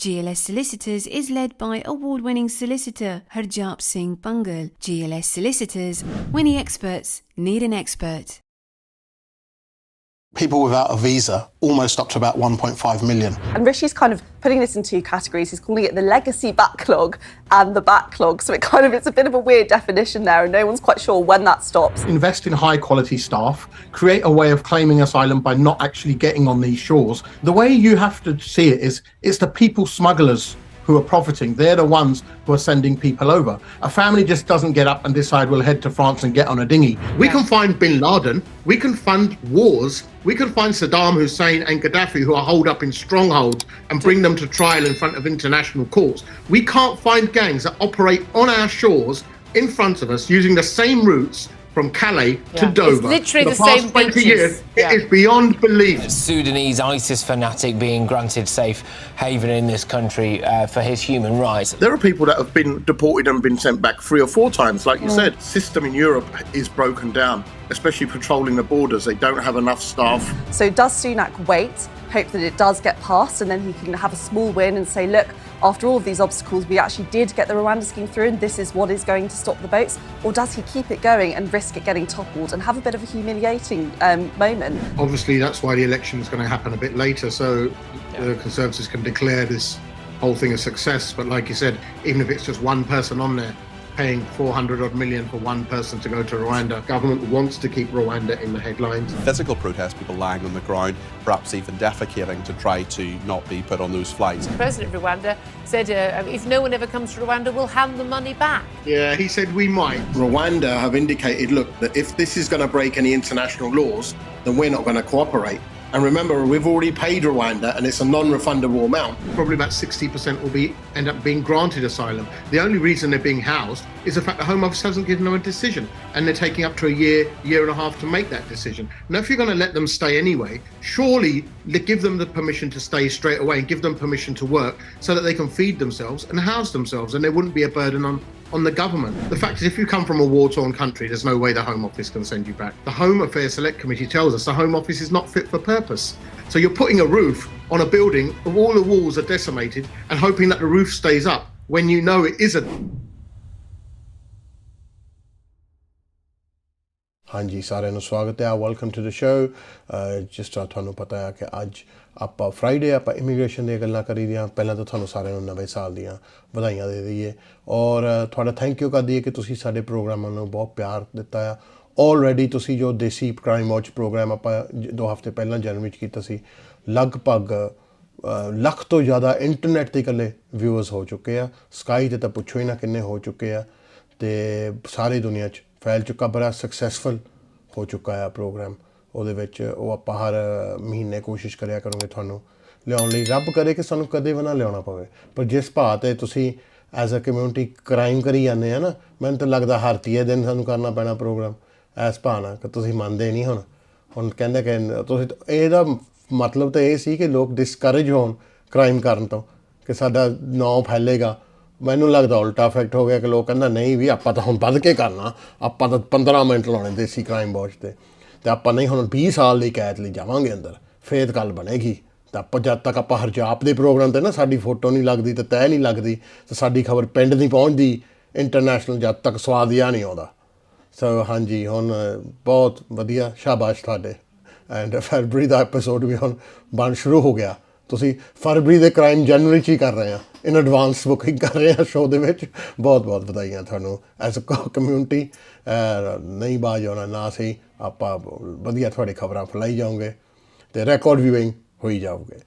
GLS Solicitors is led by award-winning solicitor Harjap Bhangal. GLS Solicitors, winning experts need an expert. People without a visa, almost up to about 1.5 million. And Rishi's kind of putting this in two categories. He's calling it the legacy backlog and the backlog. So it's a bit of a weird definition there, and no one's quite sure when that stops. Invest in high quality staff, create a way of claiming asylum by not actually getting on these shores. The way you have to see it is, it's the people smugglers who are profiting. They're the ones who are sending people over. A family just doesn't get up and decide we'll head to France and get on a dinghy. We can find bin Laden, we can fund wars, we can find Saddam Hussein and Gaddafi who are holed up in strongholds and bring them to trial in front of international courts. We can't find gangs that operate on our shores in front of us using the same routes from Calais to Dover. It's literally the past same 20 beaches. years, it is beyond belief. Sudanese ISIS fanatic being granted safe haven in this country for his human rights. There are people that have been deported and been sent back 3 or 4 times. Like you said, system in Europe is broken down, especially patrolling the borders. They don't have enough staff. So does Sunak wait, hope that it does get passed, and then he can have a small win and say, look, after all of these obstacles, we actually did get the Rwanda scheme through, and this is what is going to stop the boats? Or does he keep it going and risk it getting toppled and have a bit of a humiliating moment? Obviously, that's why the election is going to happen a bit later, so the Conservatives can declare this whole thing a success. But like you said, even if it's just one person on there, paying 400 odd million for one person to go to Rwanda. Government wants to keep Rwanda in the headlines. Physical protest, people lying on the ground, perhaps even defecating to try to not be put on those flights. The President of Rwanda said if no one ever comes to Rwanda, we'll hand the money back. Yeah, he said we might. Rwanda have indicated, look, that if this is going to break any international laws, then we're not going to cooperate. And remember, we've already paid Rwanda and it's a non-refundable amount. Probably about 60% will end up being granted asylum. The only reason they're being housed is the fact the Home Office hasn't given them a decision, and they're taking up to a year and a half to make that decision. Now, if you're going to let them stay anyway, surely give them the permission to stay straight away and give them permission to work so that they can feed themselves and house themselves, and there wouldn't be a burden on the government. The fact is, if you come from a war-torn country, there's no way the Home Office can send you back. The Home Affairs Select Committee tells us the Home Office is not fit for purpose. So you're putting a roof on a building, all the walls are decimated, and hoping that the roof stays up when you know it isn't. ਹਾਂਜੀ ਸਾਰਿਆਂ ਨੂੰ ਸਵਾਗਤ ਹੈ welcome to the show ਜਿਸ ਤਰ੍ਹਾਂ ਤੁਹਾਨੂੰ ਪਤਾ ਹੈ ਕਿ ਅੱਜ ਆਪਾਂ ਫਰਾਈਡੇ ਆਪਾਂ ਇਮੀਗ੍ਰੇਸ਼ਨ ਦੀਆਂ ਗੱਲਾਂ ਕਰੀ ਦੀਆਂ ਪਹਿਲਾਂ ਤਾਂ ਤੁਹਾਨੂੰ ਸਾਰਿਆਂ ਨੂੰ ਨਵੇਂ ਸਾਲ ਦੀਆਂ ਵਧਾਈਆਂ ਦੇ ਦਈਏ ਔਰ ਤੁਹਾਡਾ ਥੈਂਕ ਯੂ ਕਰ ਦਈਏ ਕਿ ਤੁਸੀਂ ਸਾਡੇ ਪ੍ਰੋਗਰਾਮਾਂ ਨੂੰ ਬਹੁਤ ਪਿਆਰ ਦਿੱਤਾ ਆ ਆਲਰੇਡੀ ਤੁਸੀਂ ਜੋ ਦੇਸੀ ਕ੍ਰਾਈਮ ਵਾਚ ਪ੍ਰੋਗਰਾਮ ਆਪਾਂ 2 ਹਫ਼ਤੇ ਪਹਿਲਾਂ ਜਨਵਰੀ 'ਚ ਕੀਤਾ ਸੀ ਲਗਭਗ ਲੱਖ ਤੋਂ ਜ਼ਿਆਦਾ ਇੰਟਰਨੈਟ 'ਤੇ ਇਕੱਲੇ ਵਿਊਅਰਸ ਹੋ ਚੁੱਕੇ ਆ ਸਕਾਈ 'ਤੇ ਤਾਂ ਪੁੱਛੋ ਹੀ ਨਾ ਕਿੰਨੇ ਹੋ ਚੁੱਕੇ ਆ ਅਤੇ ਸਾਰੀ ਦੁਨੀਆ 'ਚ ਫੈਲ ਚੁੱਕਾ ਬੜਾ ਸਕਸੈਸਫੁਲ ਹੋ ਚੁੱਕਾ ਆ ਪ੍ਰੋਗਰਾਮ ਉਹਦੇ ਵਿੱਚ ਉਹ ਆਪਾਂ ਹਰ ਮਹੀਨੇ ਕੋਸ਼ਿਸ਼ ਕਰਿਆ ਕਰੂੰਗੇ ਤੁਹਾਨੂੰ ਲਿਆਉਣ ਲਈ ਰੱਬ ਕਰੇ ਕਿ ਸਾਨੂੰ ਕਦੇ ਵੀ ਨਾ ਲਿਆਉਣਾ ਪਵੇ ਪਰ ਜਿਸ ਭਾਅ 'ਤੇ ਤੁਸੀਂ ਐਜ਼ ਅ ਕਮਿਊਨਿਟੀ ਕ੍ਰਾਈਮ ਕਰੀ ਜਾਂਦੇ ਆ ਨਾ ਮੈਨੂੰ ਤਾਂ ਲੱਗਦਾ ਹਰ ਤੀਏ ਦਿਨ ਸਾਨੂੰ ਕਰਨਾ ਪੈਣਾ ਪ੍ਰੋਗਰਾਮ ਇਸ ਭਾਅ ਨਾਲ ਕਿ ਤੁਸੀਂ ਮੰਨਦੇ ਨਹੀਂ ਹੁਣ ਕਹਿੰਦੇ ਕਿ ਤੁਸੀਂ ਇਹਦਾ ਮਤਲਬ ਤਾਂ ਇਹ ਸੀ ਕਿ ਲੋਕ ਡਿਸਕਰੇਜ ਹੋਣ ਕ੍ਰਾਈਮ ਕਰਨ ਤੋਂ ਕਿ ਸਾਡਾ ਨਾਂ ਫੈਲੇਗਾ ਮੈਨੂੰ ਲੱਗਦਾ ਉਲਟਾ ਇਫੈਕਟ ਹੋ ਗਿਆ ਕਿ ਲੋਕ ਕਹਿੰਦਾ ਨਹੀਂ ਵੀ ਆਪਾਂ ਤਾਂ ਹੁਣ ਵੱਧ ਕੇ ਕਰਨਾ ਆਪਾਂ ਤਾਂ 15 ਮਿੰਟ ਲਾਉਣੇ ਦੇਸੀ ਕ੍ਰਾਈਮ ਵਾਚ 'ਤੇ ਆਪਾਂ ਨਹੀਂ ਹੁਣ 20 ਸਾਲ ਦੀ ਕੈਦ ਲਈ ਜਾਵਾਂਗੇ ਅੰਦਰ ਫੇਰ ਗੱਲ ਬਣੇਗੀ ਤਾਂ ਆਪਾਂ ਜਦ ਤੱਕ ਆਪਾਂ ਹਰਜਾਪ ਦੇ ਪ੍ਰੋਗਰਾਮ 'ਤੇ ਨਾ ਸਾਡੀ ਫੋਟੋ ਨਹੀਂ ਲੱਗਦੀ ਅਤੇ ਤੈਅ ਨਹੀਂ ਲੱਗਦੀ ਅਤੇ ਸਾਡੀ ਖਬਰ ਪਿੰਡ ਨਹੀਂ ਪਹੁੰਚਦੀ ਇੰਟਰਨੈਸ਼ਨਲ ਜਦ ਤੱਕ ਸਵਾਦ ਜਿਹਾ ਨਹੀਂ ਆਉਂਦਾ ਸੋ ਹਾਂਜੀ ਹੁਣ ਬਹੁਤ ਵਧੀਆ ਸ਼ਾਬਾਸ਼ ਤੁਹਾਡੇ ਐਂਡ ਫਰਵਰੀ ਦਾ ਐਪੀਸੋਡ ਵੀ ਹੁਣ ਬਣ ਸ਼ੁਰੂ ਹੋ ਗਿਆ ਤੁਸੀਂ ਫਰਵਰੀ ਦੇ ਕ੍ਰਾਈਮ ਜਨਵਰੀ 'ਚ ਹੀ ਕਰ ਰਹੇ ਆ ਇਨ ਐਡਵਾਂਸ ਬੁਕਿੰਗ ਕਰ ਰਹੇ ਹਾਂ ਸ਼ੋਅ ਦੇ ਵਿੱਚ ਬਹੁਤ ਬਹੁਤ ਵਧਾਈਆਂ ਤੁਹਾਨੂੰ ਐਜ਼ ਅ ਕਮਿਊਨਿਟੀ ਨਹੀਂ ਬਾਜ ਆਉਣਾ ਨਾ ਸਹੀ ਆਪਾਂ ਵਧੀਆ ਤੁਹਾਡੀ ਖਬਰਾਂ ਫੈਲਾਈ ਜਾਓਗੇ ਅਤੇ ਰਿਕਾਰਡ ਵਿਊਇੰਗ ਹੋਈ ਜਾਓਗੇ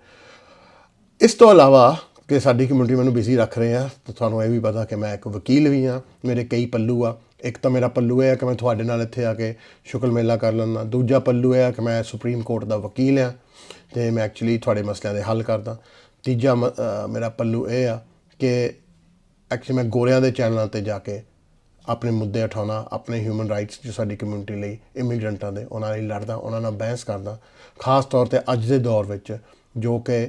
ਇਸ ਤੋਂ ਇਲਾਵਾ ਕਿ ਸਾਡੀ ਕਮਿਊਨਿਟੀ ਮੈਨੂੰ ਬਿਜ਼ੀ ਰੱਖ ਰਹੇ ਆ ਤਾਂ ਤੁਹਾਨੂੰ ਇਹ ਵੀ ਪਤਾ ਕਿ ਮੈਂ ਇੱਕ ਵਕੀਲ ਵੀ ਹਾਂ ਮੇਰੇ ਕਈ ਪੱਲੂ ਆ ਇੱਕ ਤਾਂ ਮੇਰਾ ਪੱਲੂ ਇਹ ਆ ਕਿ ਮੈਂ ਤੁਹਾਡੇ ਨਾਲ ਇੱਥੇ ਆ ਕੇ ਸ਼ੁਕਰ ਮੇਲਾ ਕਰ ਲੈਂਦਾ ਦੂਜਾ ਪੱਲੂ ਇਹ ਆ ਕਿ ਮੈਂ ਸੁਪਰੀਮ ਕੋਰਟ ਦਾ ਵਕੀਲ ਹਾਂ ਅਤੇ ਮੈਂ ਐਕਚੁਅਲੀ ਤੁਹਾਡੇ ਮਸਲਿਆਂ ਦੇ ਹੱਲ ਕਰਦਾ ਤੀਜਾ ਮੇਰਾ ਪੱਲੂ ਇਹ ਆ ਕਿ ਐਕਚੁਅਲੀ ਮੈਂ ਗੋਰਿਆਂ ਦੇ ਚੈਨਲਾਂ 'ਤੇ ਜਾ ਕੇ ਆਪਣੇ ਮੁੱਦੇ ਉਠਾਉਣਾ ਆਪਣੇ ਹਿਊਮਨ ਰਾਈਟਸ ਜੋ ਸਾਡੀ ਕਮਿਊਨਿਟੀ ਲਈ ਇਮੀਗਰੈਂਟਾਂ ਦੇ ਉਹਨਾਂ ਲਈ ਲੜਦਾ ਉਹਨਾਂ ਨਾਲ ਬਹਿਸ ਕਰਦਾ ਖਾਸ ਤੌਰ 'ਤੇ ਅੱਜ ਦੇ ਦੌਰ ਵਿੱਚ ਜੋ ਕਿ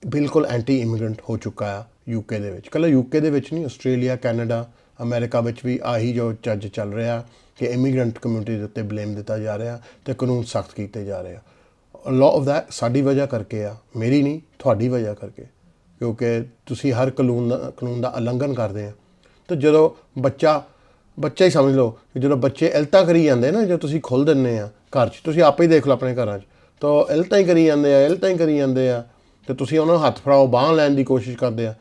ਬਿਲਕੁਲ ਐਂਟੀ ਇਮੀਗਰੈਂਟ ਹੋ ਚੁੱਕਾ ਆ UK ਦੇ ਵਿੱਚ ਇਕੱਲਾ UK ਦੇ ਵਿੱਚ ਨਹੀਂ ਆਸਟ੍ਰੇਲੀਆ ਕੈਨੇਡਾ ਅਮਰੀਕਾ ਵਿੱਚ ਵੀ ਆਹੀ ਜੋ ਚੱਜ ਚੱਲ ਰਿਹਾ ਕਿ ਇਮੀਗਰੈਂਟ ਕਮਿਊਨਿਟੀ ਦੇ ਉੱਤੇ ਬਲੇਮ ਦਿੱਤਾ ਜਾ ਰਿਹਾ ਅਤੇ ਕਾਨੂੰਨ ਸਖਤ ਕੀਤੇ ਜਾ ਰਹੇ ਆ ਲੋਅ ਆਫ ਦੈਟ ਸਾਡੀ ਵਜ੍ਹਾ ਕਰਕੇ ਆ ਮੇਰੀ ਨਹੀਂ ਤੁਹਾਡੀ ਵਜ੍ਹਾ ਕਰਕੇ क्योंकि तुसी हर कानून का उलंघन करते हैं। तो जो बच्चा ही समझ लो कि जो बच्चे इल्तां करी जाते ना, जो तुसी खोल दिंदे आ घर च, तुसी आपे ही देख लो अपने घरां च, तो इल्तां ही करी जाते आ तो तुसी उन्हां नूं हत्थ फड़ाओ, बांह लैण दी कोशिश करदे आ,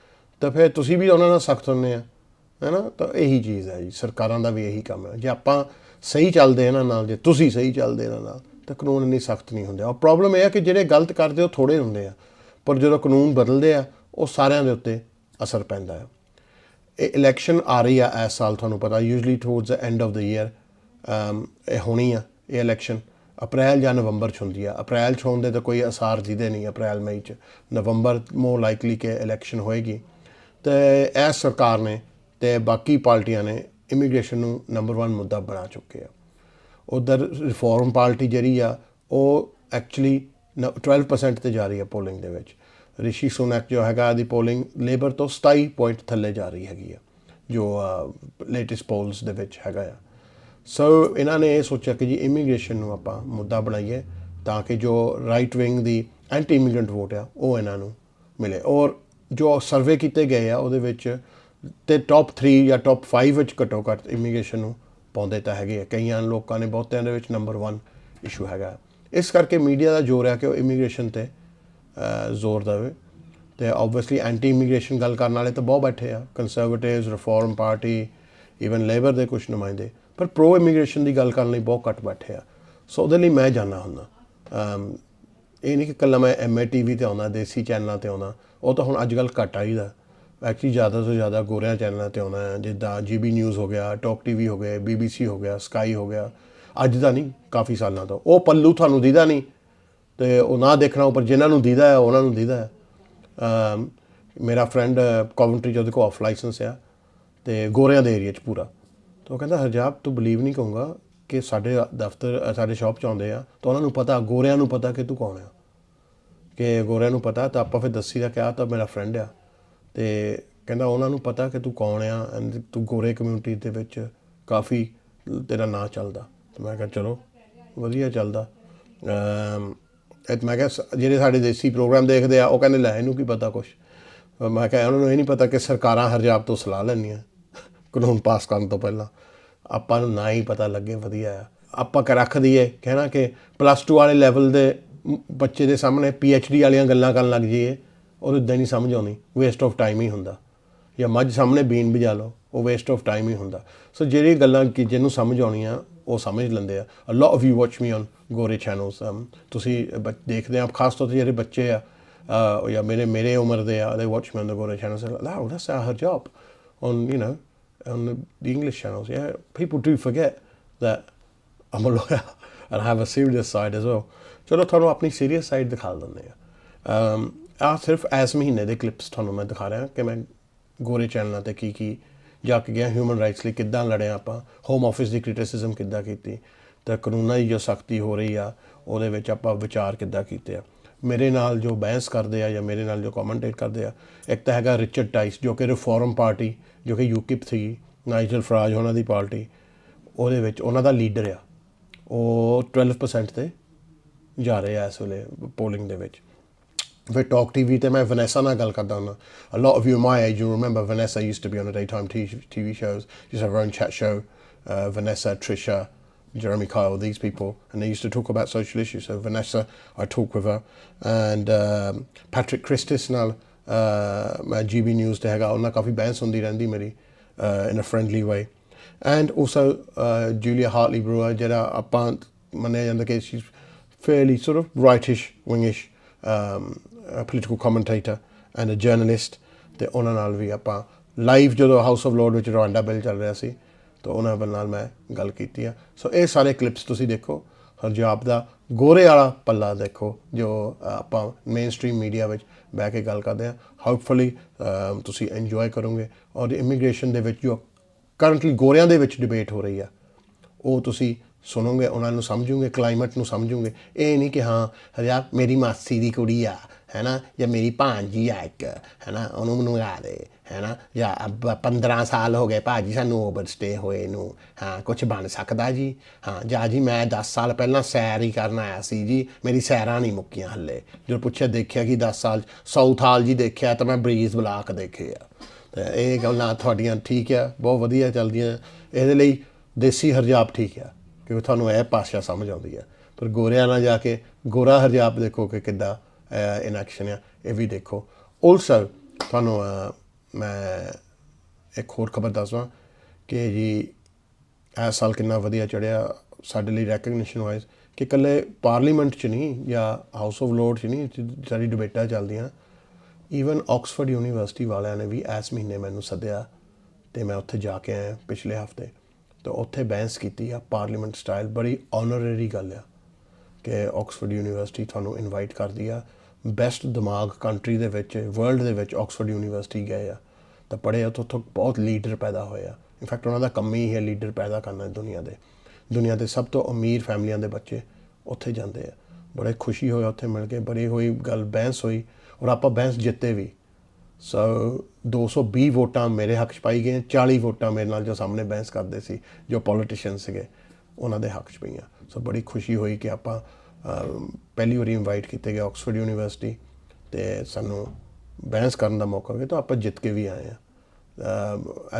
तो फिर तुसी भी उन्हां नाल सख्त हुंदे आ, है ना। तो यही चीज़ है जी, सरकारां दा भी यही काम है। जे आपां सही चलदे इन्हां नाल, जे तुसी सही चलदे इन्हां नाल, तो कानून इन्नी सख्त नहीं हुंदे। और प्रॉब्लम यह है कि ਜਿਹੜੇ गलत करदे ਉਹ थोड़े हुंदे आ, पर जो कानून बदलते आ ਉਹ ਸਾਰਿਆਂ ਦੇ ਉੱਤੇ असर पैंदा है। इलैक्शन आ रही है इस साल, तुहानूं पता usually towards the end of the year होनी है ये इलैक्शन, अप्रैल या नवंबर च होंदी है। अप्रैल च होने तो कोई आसार दीदे नहीं, अप्रैल मई च, नवंबर मोर लाइकली कि इलैक्शन होएगी। तो इस सरकार ने तो बाकी पार्टियां ने इमीग्रेशन नूं नंबर 1 मुद्दा बना चुके हैं। उधर रिफॉर्म पार्टी जिहड़ी आ ਉਹ एक्चुअली 12% ਤੇ ਜਾ ਰਹੀ ਹੈ ਪੋਲਿੰਗ ਦੇ ਵਿੱਚ। ਰਿਸ਼ੀ ਸੁਨਕ ਜੋ ਹੈਗਾ ਦੀ ਪੋਲਿੰਗ ਲੇਬਰ ਤੋਂ 27 ਪੁਆਇੰਟ ਥੱਲੇ ਜਾ ਰਹੀ ਹੈਗੀ ਆ, ਜੋ ਲੇਟੈਸਟ ਪੋਲਸ ਦੇ ਵਿੱਚ ਹੈਗਾ ਆ। ਸੋ ਇਹਨਾਂ ਨੇ ਇਹ ਸੋਚਿਆ ਕਿ ਜੀ ਇਮੀਗ੍ਰੇਸ਼ਨ ਨੂੰ ਆਪਾਂ ਮੁੱਦਾ ਬਣਾਈਏ ਤਾਂ ਕਿ ਜੋ ਰਾਈਟ ਵਿੰਗ ਦੀ ਐਂਟੀ ਇਮੀਗ੍ਰੈਂਟ ਵੋਟ ਆ ਉਹ ਇਹਨਾਂ ਨੂੰ ਮਿਲੇ। ਔਰ ਜੋ ਸਰਵੇ ਕੀਤੇ ਗਏ ਆ ਉਹਦੇ ਵਿੱਚ ਤੇ ਟੌਪ 3 ਜਾਂ ਟੌਪ 5 ਵਿੱਚ ਘੱਟੋ ਘੱਟ ਇਮੀਗ੍ਰੇਸ਼ਨ ਨੂੰ ਪਾਉਂਦੇ ਤਾਂ ਹੈਗੇ ਆ। ਕਈਆਂ ਲੋਕਾਂ ਨੇ ਬਹੁਤਿਆਂ ਦੇ ਵਿੱਚ ਨੰਬਰ 1 ਇਸ਼ੂ ਹੈਗਾ। ਇਸ ਕਰਕੇ ਮੀਡੀਆ ਦਾ ਜ਼ੋਰ ਹੈ ਕਿ ਉਹ ਇਮੀਗ੍ਰੇਸ਼ਨ 'ਤੇ ਜ਼ੋਰ ਦੇਵੇ। ਅਤੇ ਓਬਵੀਅਸਲੀ ਐਂਟੀ ਇਮੀਗ੍ਰੇਸ਼ਨ ਗੱਲ ਕਰਨ ਵਾਲੇ ਤਾਂ ਬਹੁਤ ਬੈਠੇ ਆ, Conservatives, reform party, even labour ਦੇ ਕੁਛ ਨੁਮਾਇੰਦੇ, ਪਰ ਪ੍ਰੋ ਇਮੀਗ੍ਰੇਸ਼ਨ ਦੀ ਗੱਲ ਕਰਨ ਲਈ ਬਹੁਤ ਘੱਟ ਬੈਠੇ ਆ। ਸੋ ਉਹਦੇ ਲਈ ਮੈਂ ਜਾਂਦਾ ਹੁੰਦਾ। ਇਹ ਨਹੀਂ ਕਿ ਇਕੱਲਾ ਮੈਂ MATV 'ਤੇ ਆਉਂਦਾ, ਦੇਸੀ ਚੈਨਲਾਂ 'ਤੇ ਆਉਂਦਾ, ਉਹ ਤਾਂ ਹੁਣ ਅੱਜ ਕੱਲ੍ਹ ਘੱਟ ਆਈਦਾ। ਐਕਚੁਅਲੀ ਜ਼ਿਆਦਾ ਤੋਂ ਜ਼ਿਆਦਾ ਗੋਰਿਆਂ ਚੈਨਲਾਂ 'ਤੇ ਆਉਣਾ ਹੈ, ਜਿੱਦਾਂ GB ਨਿਊਜ਼ ਹੋ ਗਿਆ, ਟੌਕ TV ਹੋ ਗਏ, BBC ਹੋ ਗਿਆ, ਸਕਾਈ ਹੋ ਗਿਆ। ਅੱਜ ਦਾ ਨਹੀਂ, ਕਾਫੀ ਸਾਲਾਂ ਤੋਂ। ਉਹ ਪੱਲੂ ਤੁਹਾਨੂੰ ਦੀਦਾ ਨਹੀਂ ਅਤੇ ਉਹ ਨਾ ਦੇਖਣਾ, ਉੱਪਰ ਜਿਹਨਾਂ ਨੂੰ ਦੀਦਾ ਹੈ ਉਹਨਾਂ ਨੂੰ ਦੀਦਾ ਹੈ। ਮੇਰਾ ਫਰੈਂਡ ਕੋਵੈਂਟਰੀ 'ਚ ਉਹਦੇ ਕੋਲ ਆਫ ਲਾਇਸੈਂਸ ਆ ਅਤੇ ਗੋਰਿਆਂ ਦੇ ਏਰੀਏ 'ਚ ਪੂਰਾ। ਤਾਂ ਉਹ ਕਹਿੰਦਾ ਹਰਜਾਪ ਤੂੰ ਬਿਲੀਵ ਨਹੀਂ ਕਹੂੰਗਾ ਕਿ ਸਾਡੇ ਦਫ਼ਤਰ ਸਾਡੇ ਸ਼ੌਪ 'ਚ ਆਉਂਦੇ ਆ ਤਾਂ ਉਹਨਾਂ ਨੂੰ ਪਤਾ, ਗੋਰਿਆਂ ਨੂੰ ਪਤਾ ਕਿ ਤੂੰ ਕੌਣ ਆ, ਕਿ ਗੋਰਿਆਂ ਨੂੰ ਪਤਾ। ਤਾਂ ਆਪਾਂ ਫਿਰ ਦੱਸੀ ਦਾ ਕਿਹਾ ਤਾਂ ਮੇਰਾ ਫਰੈਂਡ ਆ, ਅਤੇ ਕਹਿੰਦਾ ਉਹਨਾਂ ਨੂੰ ਪਤਾ ਕਿ ਤੂੰ ਕੌਣ ਆ ਐਂਡ ਤੂੰ ਗੋਰੇ ਕਮਿਊਨਿਟੀ ਦੇ ਵਿੱਚ ਕਾਫੀ ਤੇਰਾ ਨਾਂ ਚੱਲਦਾ। ਤਾਂ ਮੈਂ ਕਿਹਾ ਚਲੋ ਵਧੀਆ ਚੱਲਦਾ। ਮੈਂ ਕਿਹਾ ਜਿਹੜੇ ਸਾਡੇ ਦੇਸੀ ਪ੍ਰੋਗਰਾਮ ਦੇਖਦੇ ਆ ਉਹ ਕਹਿੰਦੇ ਲੈ ਇਹਨੂੰ ਕੀ ਪਤਾ ਕੁਛ। ਮੈਂ ਕਿਹਾ ਉਹਨਾਂ ਨੂੰ ਇਹ ਨਹੀਂ ਪਤਾ ਕਿ ਸਰਕਾਰਾਂ ਹਰਜਾਬ ਤੋਂ ਸਲਾਹ ਲੈਂਦੀਆਂ ਕਾਨੂੰਨ ਪਾਸ ਕਰਨ ਤੋਂ ਪਹਿਲਾਂ। ਆਪਾਂ ਨੂੰ ਨਾ ਹੀ ਪਤਾ ਲੱਗੇ ਵਧੀਆ ਆ। ਆਪਾਂ ਰੱਖ ਦਈਏ ਕਹਿਣਾ ਕਿ +2 ਵਾਲੇ ਲੈਵਲ ਦੇ ਬੱਚੇ ਦੇ ਸਾਹਮਣੇ PhD ਵਾਲੀਆਂ ਗੱਲਾਂ ਕਰਨ ਲੱਗ ਜਾਈਏ, ਉਹ ਇੱਦਾਂ ਨਹੀਂ ਸਮਝ ਆਉਂਦੀ, ਵੇਸਟ ਆਫ ਟਾਈਮ ਹੀ ਹੁੰਦਾ। ਜਾਂ ਮੱਝ ਸਾਹਮਣੇ ਬੀਨ ਵਜਾ ਲਓ, ਉਹ ਵੇਸਟ ਆਫ ਟਾਈਮ ਹੀ ਹੁੰਦਾ। ਸੋ ਜਿਹੜੀ ਗੱਲਾਂ ਕਿ ਜਿਹਨੂੰ ਸਮਝ ਆਉਣੀਆਂ ਉਹ ਸਮਝ ਲੈਂਦੇ ਆ। A lot of you watch me on ਗੋਰੇ ਚੈਨਲਸ। ਤੁਸੀਂ ਦੇਖਦੇ ਆ, ਖਾਸ ਤੌਰ 'ਤੇ ਜਿਹੜੇ ਬੱਚੇ ਆ ਜਾਂ ਮੇਰੇ ਉਮਰ ਦੇ ਆ, ਦੇ ਵਾਚ ਮੀ ਔਨ ਦ ਗੋਰੇ ਚੈਨਲਸ। ਲਾਓ that's Harjap on you know on the English channels. Yeah, people do forget that I'm a lawyer and I have a serious side as well. ਚਲੋ ਤੁਹਾਨੂੰ ਆਪਣੀ ਸੀਰੀਅਸ ਸਾਈਡ ਦਿਖਾ ਦਿੰਦੇ ਆ। ਸਿਰਫ ਇਸ ਮਹੀਨੇ ਦੇ ਕਲਿੱਪਸ ਤੁਹਾਨੂੰ ਮੈਂ ਦਿਖਾ ਰਿਹਾ ਕਿ ਮੈਂ ਗੋਰੇ ਚੈਨਲਾਂ 'ਤੇ ਕੀ ਜਾ ਕੇ ਗਿਆ, ਹਿਊਮਨ ਰਾਈਟਸ ਲਈ ਕਿੱਦਾਂ ਲੜਿਆ ਆਪਾਂ, ਹੋਮ ਆਫਿਸ ਦੀ ਕ੍ਰਿਟਿਸਿਜ਼ਮ ਕਿੱਦਾਂ ਕੀਤੀ, ਤਾਂ ਕਾਨੂੰਨਾਂ ਦੀ ਜੋ ਸਖਤੀ ਹੋ ਰਹੀ ਆ ਉਹਦੇ ਵਿੱਚ ਆਪਾਂ ਵਿਚਾਰ ਕਿੱਦਾਂ ਕੀਤੇ ਆ। ਮੇਰੇ ਨਾਲ ਜੋ ਬਹਿਸ ਕਰਦੇ ਆ ਜਾਂ ਮੇਰੇ ਨਾਲ ਜੋ ਕਮੈਂਟੇਟ ਕਰਦੇ ਆ, ਇੱਕ ਤਾਂ ਹੈਗਾ ਰਿਚਰਡ ਟਾਈਸ ਜੋ ਕਿ ਰਿਫੋਰਮ ਪਾਰਟੀ, ਜੋ ਕਿ UKIP ਸੀਗੀ, ਨਾਈਜਲ ਫਰਾਜ ਉਹਨਾਂ ਦੀ ਪਾਰਟੀ, ਉਹਦੇ ਵਿੱਚ ਉਹਨਾਂ ਦਾ ਲੀਡਰ ਆ। ਉਹ 12% 'ਤੇ ਜਾ ਰਹੇ ਆ ਇਸ ਵੇਲੇ ਪੋਲਿੰਗ ਦੇ ਵਿੱਚ। ਫਿਰ ਟੌਕ TV 'ਤੇ ਮੈਂ ਵਨੈਸਾ ਨਾਲ ਗੱਲ ਕਰਦਾ ਹੁੰਦਾ। A lot of you my age, you remember Vanessa used to be on the daytime TV shows, used to have her own chat show. Vanessa, Trisha, Jeremy Kyle, these people, and they used to talk about social issues. So Vanessa, I talk with her, and Patrick Christis ਨਾਲ ਮੈਂ GB News 'ਤੇ ਹੈਗਾ, ਉਹਨਾਂ ਕਾਫੀ ਬਹਿਸ ਹੁੰਦੀ ਰਹਿੰਦੀ ਮੇਰੀ in a friendly way. And also Julia Hartley Brewer, ਜਿਹੜਾ ਆਪਾਂ ਮੰਨਿਆ ਜਾਂਦਾ ਕਿ she's fairly sort of rightish, wingish political commentator and a journalist. ਅਤੇ ਉਹਨਾਂ ਨਾਲ ਵੀ ਆਪਾਂ ਲਾਈਵ ਜਦੋਂ ਹਾਊਸ ਆਫ ਲੋਰਡ ਵਿੱਚ ਰਵਾਂਡਾ ਬਿੱਲ ਚੱਲ ਰਿਹਾ ਸੀ ਤਾਂ ਉਹਨਾਂ ਨਾਲ ਮੈਂ ਗੱਲ ਕੀਤੀ ਆ। ਸੋ ਇਹ ਸਾਰੇ ਕਲਿੱਪਸ ਤੁਸੀਂ ਦੇਖੋ, ਹਰਜਾਬ ਦਾ ਗੋਰੇ ਵਾਲਾ ਪੱਲਾ ਦੇਖੋ ਜੋ ਆਪਾਂ ਮੇਨ ਸਟਰੀਮ ਮੀਡੀਆ ਵਿੱਚ ਬਹਿ ਕੇ ਗੱਲ ਕਰਦੇ ਹਾਂ। ਹੋਪਫੁਲੀ ਤੁਸੀਂ ਇੰਜੋਏ ਕਰੋਗੇ। ਔਰ ਇਮੀਗ੍ਰੇਸ਼ਨ ਦੇ ਵਿੱਚ ਜੋ ਕਰੰਟਲੀ ਗੋਰਿਆਂ ਦੇ ਵਿੱਚ ਡਿਬੇਟ ਹੋ ਰਹੀ ਆ ਉਹ ਤੁਸੀਂ ਸੁਣੋਗੇ, ਉਹਨਾਂ ਨੂੰ ਸਮਝੋਗੇ, ਕਲਾਈਮੇਟ ਨੂੰ ਸਮਝੋਗੇ। ਇਹ ਨਹੀਂ ਕਿ ਹਾਂ ਹਰਜਾਬ ਮੇਰੀ ਮਾਸੀ ਦੀ ਕੁੜੀ ਆ, है ना, या मेरी भांजी है एक, है ना, ਉਹਨੂੰ ਮੰਗਾ ਦੇ, है ना, ਜਾਂ 15 ਸਾਲ ਹੋ ਗਏ ਭਾਜੀ ਸਾਨੂੰ ਓਵਰ ਸਟੇ ਹੋਏ ਨੂੰ, ਹਾਂ ਕੁਛ ਬਣ ਸਕਦਾ ਜੀ, ਹਾਂ ਜਾਂ ਜੀ ਮੈਂ 10 ਸਾਲ ਪਹਿਲਾਂ ਸੈਰ ਹੀ ਕਰਨ ਆਇਆ ਸੀ ਜੀ, ਮੇਰੀ ਸੈਰਾਂ ਨਹੀਂ ਮੁੱਕੀਆਂ ਹੱਲੇ, ਜਦੋਂ ਪੁੱਛਿਆ ਦੇਖਿਆ ਕਿ 10 ਸਾਲ ਸਾਊਥ ਹਾਲ ਜੀ ਦੇਖਿਆ ਤਾਂ ਮੈਂ ਬਰੀਜ਼ ਬਲਾਕ ਦੇਖੇ ਆ। ਅਤੇ ਇਹ ਗੱਲਾਂ ਤੁਹਾਡੀਆਂ ਠੀਕ ਆ, ਬਹੁਤ ਵਧੀਆ ਚੱਲਦੀਆਂ। ਇਹਦੇ ਲਈ ਦੇਸੀ ਹਰਜਾਪ ਠੀਕ ਆ ਕਿਉਂਕਿ ਤੁਹਾਨੂੰ ਇਹ ਭਾਸ਼ਾ ਸਮਝ ਆਉਂਦੀ ਆ, ਪਰ ਗੋਰਿਆਂ ਨਾਲ ਜਾ ਕੇ ਗੋਰਾ ਹਰਜਾਪ ਦੇਖੋ ਕਿ ਕਿੱਦਾਂ ਇਨੈਕਸ਼ਨ ਆ, ਇਹ ਵੀ ਦੇਖੋ। ਆਲਸੋ ਤੁਹਾਨੂੰ ਮੈਂ ਇੱਕ ਹੋਰ ਖਬਰ ਦੱਸਦਾ ਕਿ ਜੀ ਇਹ ਸਾਲ ਕਿੰਨਾ ਵਧੀਆ ਚੜ੍ਹਿਆ ਸਾਡੇ ਲਈ ਰੈਕਗਨੀਸ਼ਨ ਵਾਈਜ਼, ਕਿ ਇਕੱਲੇ ਪਾਰਲੀਮੈਂਟ 'ਚ ਨਹੀਂ ਜਾਂ ਹਾਊਸ ਆਫ ਲੋਰਡ 'ਚ ਨਹੀਂ ਸਾਰੀ ਡਿਬੇਟਾਂ ਚੱਲਦੀਆਂ, ਈਵਨ ਆਕਸਫੋਰਡ ਯੂਨੀਵਰਸਿਟੀ ਵਾਲਿਆਂ ਨੇ ਵੀ ਇਸ ਮਹੀਨੇ ਮੈਨੂੰ ਸੱਦਿਆ ਅਤੇ ਮੈਂ ਉੱਥੇ ਜਾ ਕੇ ਆਇਆ ਪਿਛਲੇ ਹਫ਼ਤੇ, ਤਾਂ ਉੱਥੇ ਬਹਿਸ ਕੀਤੀ ਆ ਪਾਰਲੀਮੈਂਟ ਸਟਾਈਲ। ਬੜੀ ਆਨਰਰੀ ਗੱਲ ਆ ਕਿ ਆਕਸਫੋਰਡ ਯੂਨੀਵਰਸਿਟੀ ਤੁਹਾਨੂੰ ਇਨਵਾਈਟ ਕਰਦੀ ਆ, ਬੈਸਟ ਦਿਮਾਗ ਕੰਟਰੀ ਦੇ ਵਿੱਚ ਵਰਲਡ ਦੇ ਵਿੱਚ ਆਕਸਫੋਰਡ ਯੂਨੀਵਰਸਿਟੀ ਗਏ ਆ ਤਾਂ ਪੜ੍ਹੇ, ਉੱਥੋਂ ਬਹੁਤ ਲੀਡਰ ਪੈਦਾ ਹੋਏ ਆ। ਇਨਫੈਕਟ ਉਹਨਾਂ ਦਾ ਕੰਮ ਹੀ ਹੈ ਲੀਡਰ ਪੈਦਾ ਕਰਨਾ। ਦੁਨੀਆ ਦੇ ਸਭ ਤੋਂ ਅਮੀਰ ਫੈਮਲੀਆਂ ਦੇ ਬੱਚੇ ਉੱਥੇ ਜਾਂਦੇ ਆ। ਬੜੇ ਖੁਸ਼ੀ ਹੋਇਆ ਉੱਥੇ ਮਿਲ ਕੇ, ਬੜੀ ਹੋਈ ਗੱਲ, ਬਹਿਸ ਹੋਈ ਔਰ ਆਪਾਂ ਬਹਿਸ ਜਿੱਤੇ ਵੀ। ਸੋ 220 ਵੋਟਾਂ ਮੇਰੇ ਹੱਕ 'ਚ ਪਾਈ ਗਈਆਂ, 40 ਵੋਟਾਂ ਮੇਰੇ ਨਾਲ ਜੋ ਸਾਹਮਣੇ ਬਹਿਸ ਕਰਦੇ ਸੀ ਜੋ ਪੋਲੀਟੀਸ਼ੀਅਨ ਸੀਗੇ ਉਹਨਾਂ ਦੇ ਹੱਕ 'ਚ ਪਈਆਂ। ਸੋ ਬੜੀ ਖੁਸ਼ੀ ਹੋਈ ਕਿ ਆਪਾਂ ਪਹਿਲੀ ਵਾਰੀ ਇਨਵਾਈਟ ਕੀਤੇ ਗਏ ਆਕਸਫੋਰਡ ਯੂਨੀਵਰਸਿਟੀ ਅਤੇ ਸਾਨੂੰ ਬਹਿਸ ਕਰਨ ਦਾ ਮੌਕਾ ਮਿਲਿਆ ਤਾਂ ਆਪਾਂ ਜਿੱਤ ਕੇ ਵੀ ਆਏ ਹਾਂ।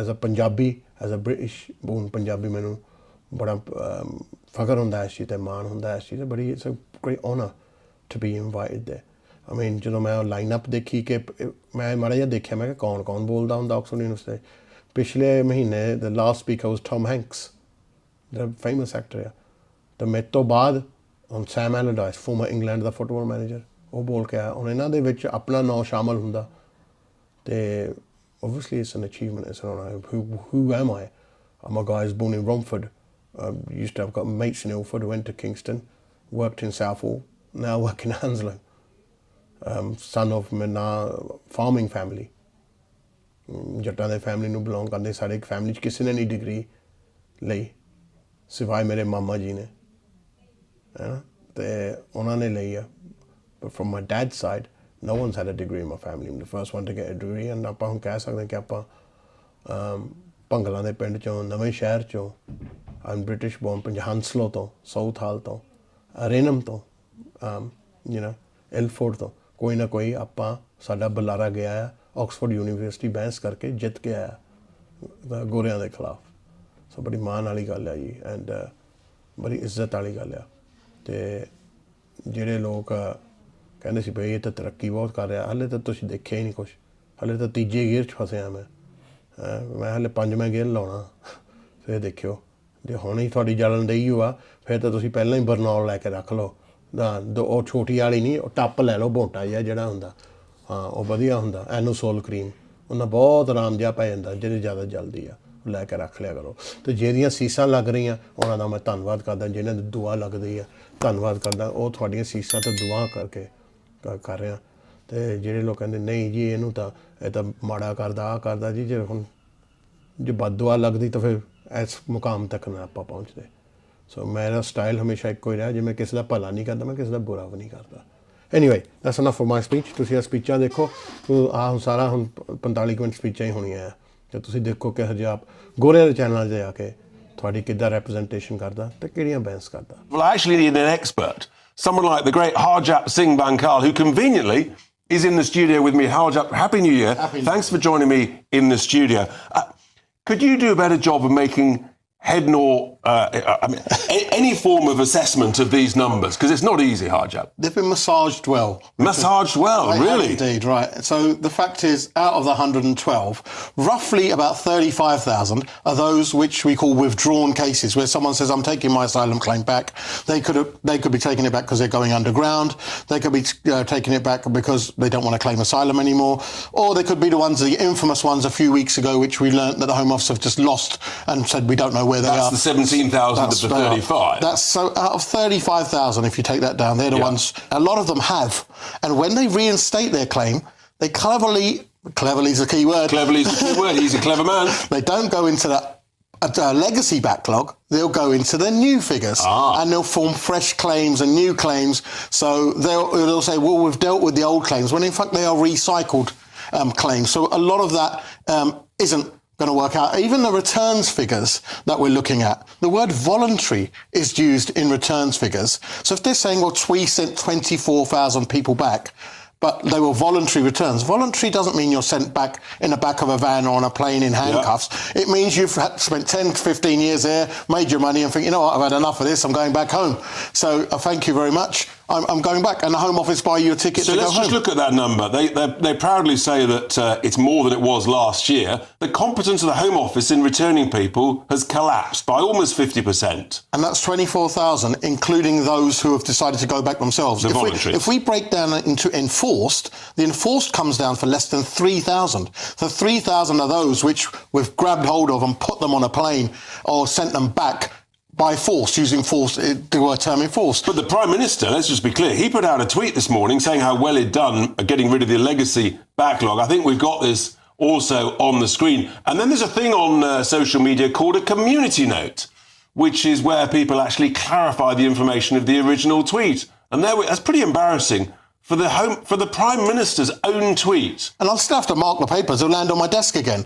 As a Punjabi, as a British born Punjabi, ਮੈਨੂੰ ਬੜਾ ਫਖਰ ਹੁੰਦਾ ਇਸ ਚੀਜ਼ 'ਤੇ, ਮਾਣ ਹੁੰਦਾ ਇਸ ਚੀਜ਼ 'ਤੇ, ਬੜੀ it's a great honour to be invited ਦੇ। ਆਈ ਮੀਨ ਜਦੋਂ ਮੈਂ ਲਾਈਨ ਅਪ ਦੇਖੀ ਕਿ ਮੈਂ ਮਾੜਾ ਜਿਹਾ ਦੇਖਿਆ, ਮੈਂ ਕਿਹਾ ਕੌਣ ਬੋਲਦਾ ਹੁੰਦਾ ਆਕਸਫੋਰਡ ਯੂਨੀਵਰਸਿਟੀ। ਪਿਛਲੇ ਮਹੀਨੇ the last speaker was Tom Hanks, ਜਿਹੜਾ ਫੇਮਸ ਐਕਟਰ ਆ। ਤਾਂ ਮੇਰੇ ਤੋਂ ਬਾਅਦ ਹੁਣ ਸੈਮ ਐਲਰਡਾਇਸ, ਫੋਰਮਰ ਇੰਗਲੈਂਡ ਦਾ ਫੁੱਟਬਾਲ ਮੈਨੇਜਰ, ਉਹ ਬੋਲ ਕੇ ਆਇਆ। ਹੁਣ ਇਹਨਾਂ ਦੇ ਵਿੱਚ ਆਪਣਾ ਨਾਂ ਸ਼ਾਮਲ ਹੁੰਦਾ ਅਤੇ obviously it's an achievement. It's an who am I? I'm a guy who's born in Romford. Used to have got mates in Ilford, went to Kingston, worked in Southall, now work in Hounslow. Son of a farming family. ਜੱਟਾਂ ਦੇ family ਨੂੰ belong ਕਰਦੇ। ਸਾਡੇ ਇੱਕ family 'ਚ ਕਿਸੇ ਨੇ ਨਹੀਂ ਡਿਗਰੀ ਲਈ ਸਿਵਾਏ ਮੇਰੇ ਮਾਮਾ ਜੀ ਨੇ, ਹੈ ਨਾ, ਅਤੇ ਉਹਨਾਂ ਨੇ ਲਈ ਆ। But from my dad's side, no one's had a degree in my family. I'm the first one to get a degree. And ਆਪਾਂ ਹੁਣ ਕਹਿ ਸਕਦੇ ਕਿ ਆਪਾਂ ਭੰਗਲਾਂ ਦੇ ਪਿੰਡ 'ਚੋਂ, ਨਵੇਂ ਸ਼ਹਿਰ 'ਚੋਂ, I'm British born, ਹੰਸਲੋ ਤੋਂ, ਸਾਊਥ ਹਾਲ ਤੋਂ, ਰੇਨਮ ਤੋਂ, ਇਲਫੋਰਡ ਤੋਂ, ਕੋਈ ਨਾ ਕੋਈ ਆਪਾਂ ਸਾਡਾ ਬੁਲਾਰਾ ਗਿਆ ਆ। ਆਕਸਫੋਰਡ ਯੂਨੀਵਰਸਿਟੀ ਬਹਿਸ ਕਰਕੇ ਜਿੱਤ ਕੇ ਆਇਆ ਗੋਰਿਆਂ ਦੇ ਖਿਲਾਫ। ਸੋ ਬੜੀ ਮਾਣ ਵਾਲੀ ਗੱਲ ਆ ਜੀ, ਐਂਡ ਬੜੀ ਇੱਜ਼ਤ ਵਾਲੀ ਗੱਲ ਆ। ਅਤੇ ਜਿਹੜੇ ਲੋਕ ਕਹਿੰਦੇ ਸੀ ਬਈ ਇਹ ਤਾਂ ਤਰੱਕੀ ਬਹੁਤ ਕਰ ਰਿਹਾ, ਹਾਲੇ ਤਾਂ ਤੁਸੀਂ ਦੇਖਿਆ ਹੀ ਨਹੀਂ ਕੁਛ। ਹਾਲੇ ਤਾਂ ਤੀਜੇ ਗੇਅਰ 'ਚ ਫਸਿਆ ਮੈਂ ਹਾਲੇ 5ਵਾਂ ਗੇਅਰ ਲਾਉਣਾ। ਫਿਰ ਦੇਖਿਓ, ਜੇ ਹੁਣ ਹੀ ਤੁਹਾਡੀ ਜਲਣ ਡਈ ਹੋਆ ਫਿਰ ਤਾਂ ਤੁਸੀਂ ਪਹਿਲਾਂ ਹੀ ਬਰਨੌਲ ਲੈ ਕੇ ਰੱਖ ਲਓ। ਉਹ ਛੋਟੀ ਵਾਲੀ ਨਹੀਂ, ਉਹ ਟੱਪ ਲੈ ਲਓ, ਮੋਟਾ ਜਿਹਾ ਜਿਹੜਾ ਹੁੰਦਾ, ਹਾਂ ਉਹ ਵਧੀਆ ਹੁੰਦਾ, ਐਨੋਸੋਲ ਕਰੀਮ, ਉਹਨਾਂ ਬਹੁਤ ਆਰਾਮ ਜਿਹਾ ਪੈ ਜਾਂਦਾ। ਜਿਹੜੇ ਜ਼ਿਆਦਾ ਜਲਦੀ ਆ ਉਹ ਲੈ ਕੇ ਰੱਖ ਲਿਆ ਕਰੋ। ਅਤੇ ਜਿਹੜੀਆਂ ਸੀਸਾਂ ਲੱਗ ਰਹੀਆਂ ਉਹਨਾਂ ਦਾ ਮੈਂ ਧੰਨਵਾਦ ਕਰਦਾ, ਜਿਹਨਾਂ ਦੀ ਦੁਆ ਲੱਗਦੀ ਆ ਧੰਨਵਾਦ ਕਰਦਾ। ਉਹ ਤੁਹਾਡੀਆਂ ਸੀਸਾਂ ਤੋਂ ਦੁਆ ਕਰਕੇ ਕਰ ਰਿਹਾ। ਅਤੇ ਜਿਹੜੇ ਲੋਕ ਕਹਿੰਦੇ ਨਹੀਂ ਜੀ ਇਹਨੂੰ ਤਾਂ ਇਹ ਤਾਂ ਮਾੜਾ ਕਰਦਾ, ਆਹ ਕਰਦਾ ਜੀ, ਜੇ ਬਦਦੁਆ ਲੱਗਦੀ ਤਾਂ ਫਿਰ ਇਸ ਮੁਕਾਮ ਤੱਕ ਨਾ ਆਪਾਂ ਪਹੁੰਚਦੇ। ਸੋ ਮੇਰਾ ਸਟਾਈਲ ਹਮੇਸ਼ਾ ਇੱਕੋ ਹੀ ਰਿਹਾ, ਜੇ ਮੈਂ ਕਿਸੇ ਦਾ ਭਲਾ ਨਹੀਂ ਕਰਦਾ ਮੈਂ ਕਿਸੇ ਦਾ ਬੁਰਾ ਵੀ ਨਹੀਂ ਕਰਦਾ। Anyway that's enough for my speech. ਤੁਸੀਂ ਇਹ ਸਪੀਚਾਂ ਦੇਖੋ, ਆਹ ਸਾਰਾ ਹੁਣ 45 ਮਿੰਟ ਸਪੀਚਾਂ ਹੀ ਹੋਣੀਆਂ ਆ, ਅਤੇ ਤੁਸੀਂ ਦੇਖੋ ਕਿ ਹਰਜਾਪ ਗੋਰਿਆਂ ਦੇ ਚੈਨਲ 'ਤੇ ਆ ਕੇ ਤੁਹਾਡੀ ਕਿੱਦਾਂ ਰੈਪਰੈਜ਼ੈਂਟੇਸ਼ਨ ਕਰਦਾ ਅਤੇ ਕਿਹੜੀਆਂ ਬਹਿਸ ਕਰਦਾ। Well, I actually need an expert. Someone like the great Harjap Bhangal, who conveniently is in the studio with me. Harjap, Happy New Year. Thanks for joining me in the studio. Could you do a better job of making head nor any form of assessment of these numbers? Because it's not easy, Harjap. They've been massaged well. Massaged well, really? Indeed, right. So the fact is, out of the 112, roughly about 35,000 are those which we call withdrawn cases, where someone says, I'm taking my asylum claim back. They could be taking it back because they're going underground. They could be taking it back because they don't want to claim asylum anymore. Or they could be the infamous ones a few weeks ago, which we learnt that the Home Office have just lost and said we don't know where they are. That's the 17,000 of the 35. That's so out of 35,000, if you take that down, they're the ones. A lot of them have, and when they reinstate their claim, they cleverly is a key word. Cleverly is a key word. He's a clever man. They don't go into that a legacy backlog, they'll go into their new figures and they'll form fresh claims and new claims. So they'll say, well, we've dealt with the old claims, when in fact they are recycled claims. So a lot of that isn't going to work out. Even the returns figures that we're looking at, the word voluntary is used in returns figures. So if they're saying, well, we sent 24,000 people back, but they were voluntary returns. Voluntary doesn't mean you're sent back in the back of a van or on a plane in handcuffs. It means you've spent 10, 15 years there, made your money and think, you know what, I've had enough of this, I'm going back home. So thank you very much. I'm going back, and the Home Office buy you a ticket to go home. So let's just look at that number. They proudly say that it's more than it was last year. The competence of the Home Office in returning people has collapsed by almost 50%. And that's 24,000, including those who have decided to go back themselves. If we break down into enforced, the enforced comes down for less than 3,000. So 3,000 are those which we've grabbed hold of and put them on a plane or sent them back by force, using force, the word term enforced. But the Prime Minister, let's just be clear, he put out a tweet this morning saying how well he'd done at getting rid of the legacy backlog. I think we've got this also on the screen. And then there's a thing on social media called a community note, which is where people actually clarify the information of the original tweet. And that's pretty embarrassing for the Prime Minister's own tweet. And I'll still have to mark the papers. They'll land on my desk again.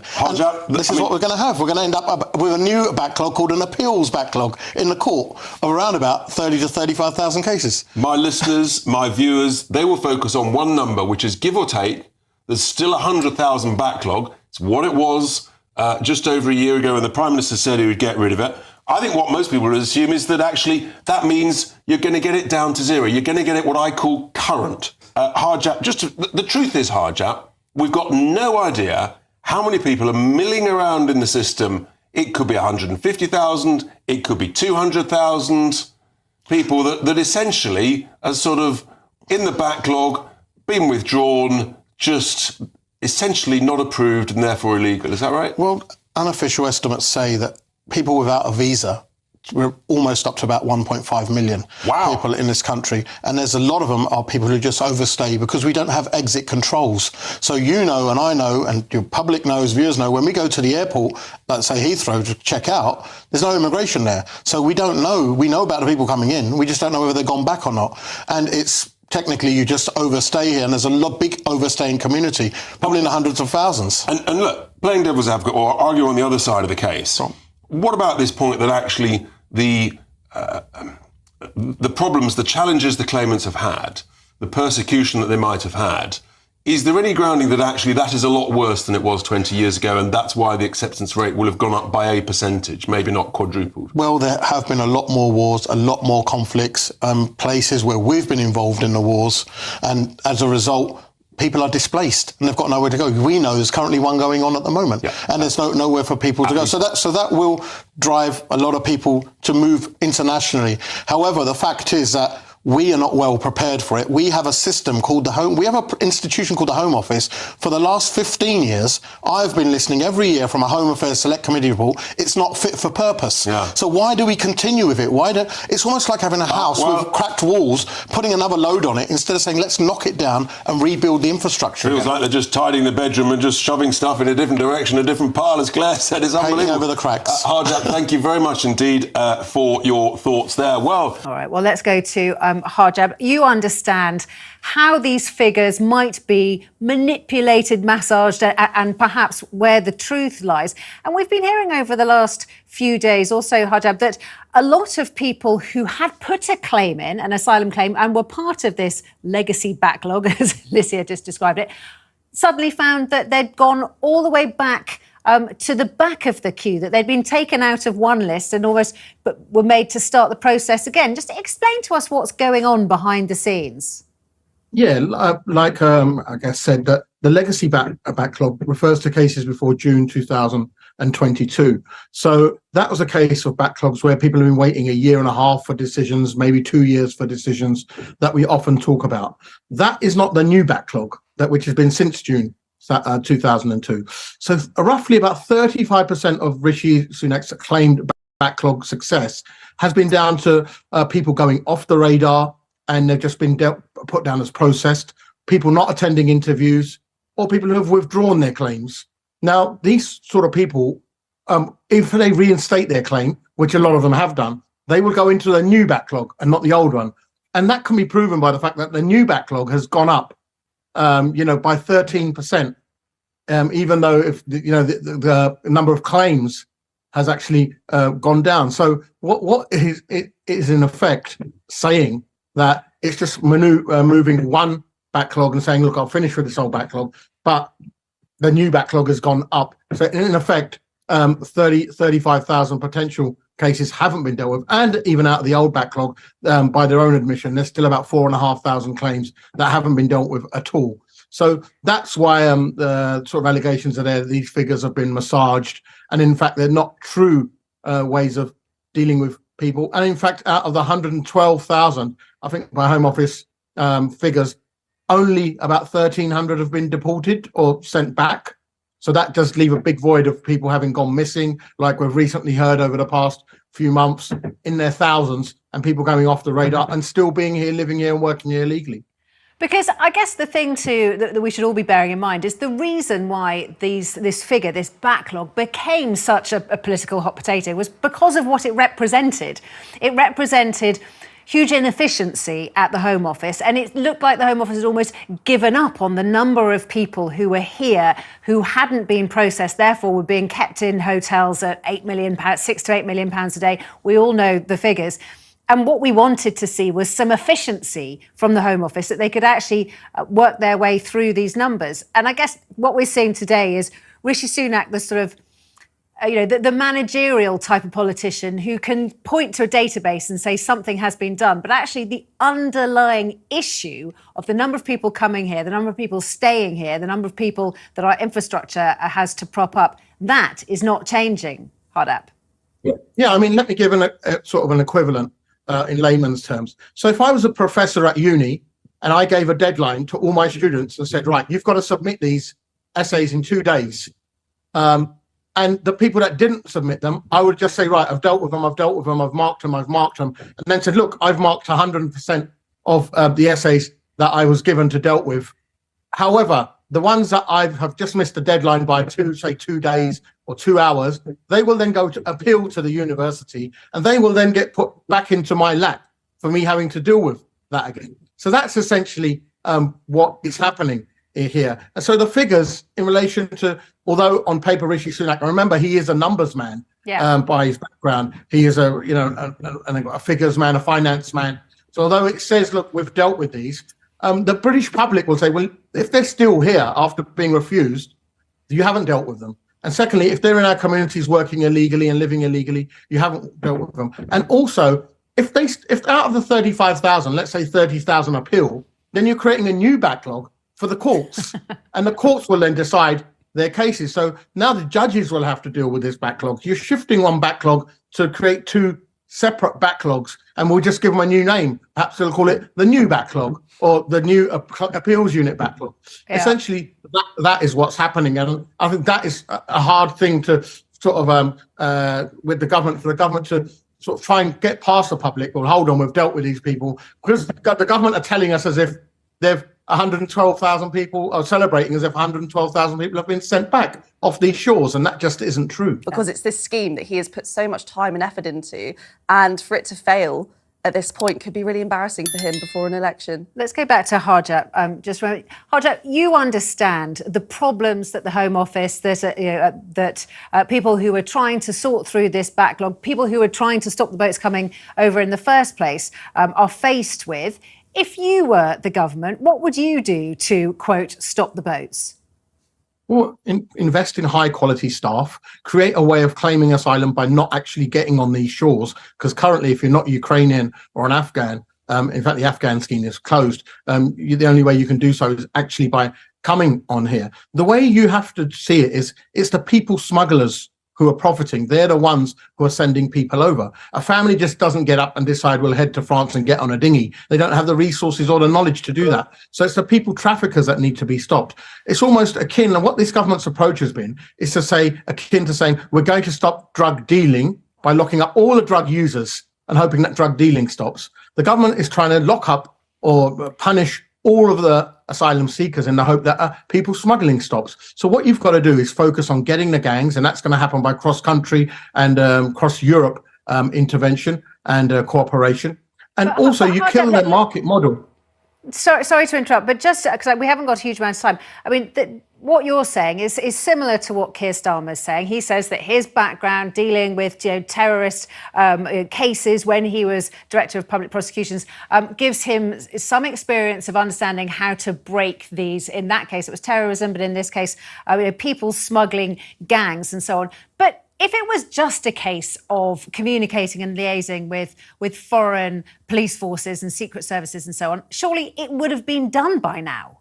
This is what we're going to have. We're going to end up with a new backlog called an appeals backlog in the court of around about 30 to 35,000 cases. My listeners, my viewers, they will focus on one number, which is give or take. There's still 100,000 backlog. It's what it was just over a year ago, and the Prime Minister said he would get rid of it. I think what most people would assume is that actually that means you're going to get it down to zero. You're going to get it what I call current. Harjap, the truth is, Harjap, we've got no idea how many people are milling around in the system. It could be 150,000, it could be 200,000 people that essentially are sort of in the backlog, been withdrawn, just essentially not approved and therefore illegal. Is that right? Well, unofficial estimates say that people without a visa, we're almost up to about 1.5 million people in this country. And there's a lot of them are people who just overstay because we don't have exit controls. So you know, and I know, and your public knows, viewers know, when we go to the airport, let's say Heathrow, to check out, there's no immigration there. So we don't know. We know about the people coming in. We just don't know whether they've gone back or not. And it's technically you just overstay here, and there's a big overstaying community, probably in the hundreds of thousands. And look, playing devil's advocate, or argue on the other side of the case, what about this point that actually the problems, the challenges the claimants have had, the persecution that they might have had, is there any grounding that actually that is a lot worse than it was 20 years ago, and that's why the acceptance rate will have gone up by a percentage, maybe not quadrupled? Well, there have been a lot more wars, a lot more conflicts, places where we've been involved in the wars, and as a result, people are displaced and they've got nowhere to go. We know there's currently one going on at the moment, and there's nowhere for people to go. So that will drive a lot of people to move internationally. However, the fact is that we are not well prepared for it. We have a system called we have an institution called the Home Office. For the last 15 years, I've been listening every year from a Home Affairs Select Committee report. It's not fit for purpose. So why do we continue with it? It's almost like having a house with cracked walls, putting another load on it, instead of saying, let's knock it down and rebuild the infrastructure. Feels like they're just tidying the bedroom and just shoving stuff in a different direction, a different pile, as Claire said. It's unbelievable. Painting over the cracks. Harjap, thank you very much indeed for your thoughts there. Well, all right, well, let's go to Harjap. You understand how these figures might be manipulated, massaged, and perhaps where the truth lies. And we've been hearing over the last few days also, Harjap, that a lot of people who had put a claim in, an asylum claim, and were part of this legacy backlog, as Lycia just described it, suddenly found that they'd gone all the way back to the back of the queue, that they'd been taken out of one list and almost were made to start the process again. Just explain to us what's going on behind the scenes. Yeah, like I guess said, that the legacy backlog refers to cases before June 2022. So that was a case of backlogs where people have been waiting a year and a half for decisions, maybe 2 years for decisions that we often talk about. That is not the new backlog, which has been since June 2002. So roughly about 35% of Rishi Sunak's claimed backlog success has been down to people going off the radar, and they've just been put down as processed, people not attending interviews, or people who have withdrawn their claims. Now, these sort of people if they reinstate their claim, which a lot of them have done, they will go into the new backlog and not the old one. And that can be proven by the fact that the new backlog has gone up, by 13%, even though the number of claims has actually gone down. So what it is in effect saying that it's just moving one backlog and saying, look, I'll finish with this old backlog, but the new backlog has gone up. So in effect, 35,000 potential cases haven't been dealt with, and even out of the old backlog, by their own admission, there's still about 4,500 claims that haven't been dealt with at all. So that's why the sort of allegations are there. These figures have been massaged, and in fact, they're not true ways of dealing with people. And in fact, out of the 112,000, I think by Home Office figures, only about 1,300 have been deported or sent back. So that does leave a big void of people having gone missing, like we've recently heard over the past few months, in their thousands, and people going off the radar and still being here, living here and working here legally. Because I guess the thing too that we should all be bearing in mind is the reason why this figure, this backlog, became such a political hot potato was because of what it represented. It represented huge inefficiency at the Home Office, and it looked like the Home Office had almost given up on the number of people who were here who hadn't been processed, therefore were being kept in hotels at £6 to £8 million a day. We all know the figures. And what we wanted to see was some efficiency from the Home Office, that they could actually work their way through these numbers. And I guess what we're seeing today is Rishi Sunak, the sort of the managerial type of politician who can point to a database and say something has been done, but actually the underlying issue of the number of people coming here, the number of people staying here, the number of people that our infrastructure has to prop up, that is not changing, Harjap. Yeah, I mean, let me give a sort of an equivalent in layman's terms. So if I was a professor at uni and I gave a deadline to all my students and said, right, you've got to submit these essays in 2 days, and the people that didn't submit them, I would just say, right, I've dealt with them, I've marked them, and then said, look, I've marked 100% of the essays that I was given to dealt with. However, the ones that I have just missed the deadline by 2 days or 2 hours, they will then go to appeal to the university, and they will then get put back into my lap for me having to deal with that again. So that's essentially what is happening here. And so the figures in relation to, although on paper Rishi Sunak, remember he is a numbers man by his background. He is a figures man, a finance man. So although it says, look, we've dealt with these, the British public will say, well, if they're still here after being refused, you haven't dealt with them. And secondly, if they're in our communities working illegally and living illegally, you haven't dealt with them. And also, if out of the 35,000, let's say 30,000 appeal, then you're creating a new backlog for the courts, and the courts will then decide their cases. So now the judges will have to deal with this backlog. You're shifting one backlog to create two separate backlogs, and we'll just give them a new name. Perhaps they'll call it the new backlog or the new appeals unit backlog. Yeah. Essentially, that is what's happening, and I think that is a hard thing to sort of with the government, for the government to sort of try and get past the public. Well, hold on, we've dealt with these people, because the government are telling us as if they've 112,000 people are celebrating as if 112,000 people have been sent back off these shores, and that just isn't true. Because it's this scheme that he has put so much time and effort into, and for it to fail at this point could be really embarrassing for him before an election. Let's go back to Harjap. Harjap, you understand the problems that the Home Office, that people who are trying to sort through this backlog, people who are trying to stop the boats coming over in the first place, are faced with. If you were the government, what would you do to, quote, stop the boats? Well, invest in high quality staff, create a way of claiming asylum by not actually getting on these shores. Because currently, if you're not Ukrainian or an Afghan, in fact, the Afghan scheme is closed. The only way you can do so is actually by coming on here. The way you have to see it is it's the people smugglers who are profiting. They're the ones who are sending people over. A family just doesn't get up and decide we'll head to France and get on a dinghy. They don't have the resources or the knowledge to do that. So it's the people traffickers that need to be stopped. It's almost akin, and what this government's approach has been, is to say, akin to saying, we're going to stop drug dealing by locking up all the drug users and hoping that drug dealing stops. The government is trying to lock up or punish all of the asylum seekers in the hope that people smuggling stops. So what you've got to do is focus on getting the gangs, and that's going to happen by cross-country and cross-Europe intervention and cooperation. And also you kill the market model. Sorry to interrupt, but just because we haven't got a huge amount of time. I mean, what you're saying is similar to what Keir Starmer is saying. He says that his background dealing with terrorist cases when he was Director of Public Prosecutions gives him some experience of understanding how to break these. In that case, it was terrorism, but in this case, people smuggling gangs and so on. But if it was just a case of communicating and liaising with foreign police forces and secret services and so on, surely it would have been done by now.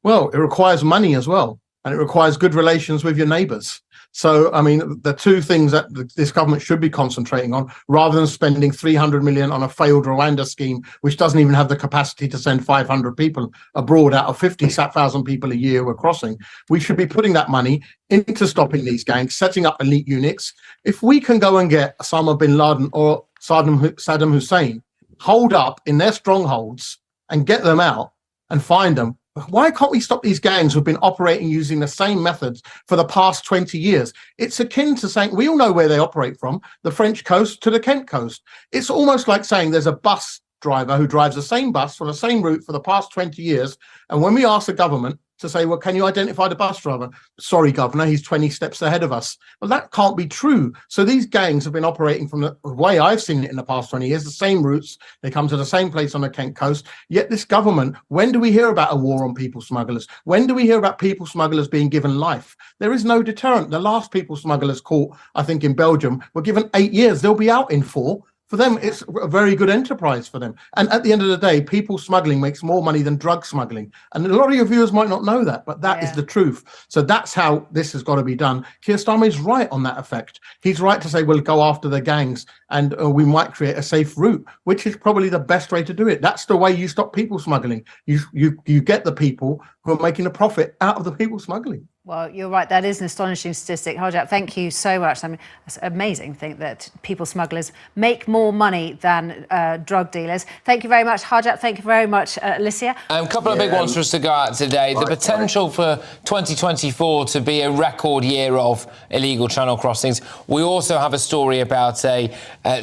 Well, it requires money as well, and it requires good relations with your neighbours. So, I mean, the two things that this government should be concentrating on, rather than spending 300 million on a failed Rwanda scheme, which doesn't even have the capacity to send 500 people abroad out of 50,000 people a year who are crossing, we should be putting that money into stopping these gangs, setting up elite units. If we can go and get Osama bin Laden or Saddam Hussein holed up in their strongholds and get them out and find them, why can't we stop these gangs who've been operating using the same methods for the past 20 years? It's akin to saying, we all know where they operate from, the French coast to the Kent coast. It's almost like saying there's a bus driver who drives the same bus on the same route for the past 20 years. And when we ask the government to say, well, can you identify the bus driver? Sorry, Governor, he's 20 steps ahead of us. Well, that can't be true. So these gangs have been operating from the way I've seen it in the past 20 years, the same routes. They come to the same place on the Kent coast. Yet this government, when do we hear about a war on people smugglers? When do we hear about people smugglers being given life? There is no deterrent. The last people smugglers caught, I think in Belgium, were given 8 years. They'll be out in 4. For them, it's a very good enterprise for them. And at the end of the day, people smuggling makes more money than drug smuggling. And a lot of your viewers might not know that, but that is the truth. So that's how this has got to be done. Keir Starmer is right on that effect. He's right to say, we'll go after the gangs and we might create a safe route, which is probably the best way to do it. That's the way you stop people smuggling. You get the people who are making a profit out of the people smuggling. Well, you're right. That is an astonishing statistic. Harjap, thank you so much. I mean, it's amazing to think that people smugglers make more money than drug dealers. Thank you very much, Harjap. Thank you very much, Alicia. A couple of big ones for us to go out today. The potential for 2024 to be a record year of illegal channel crossings. We also have a story about a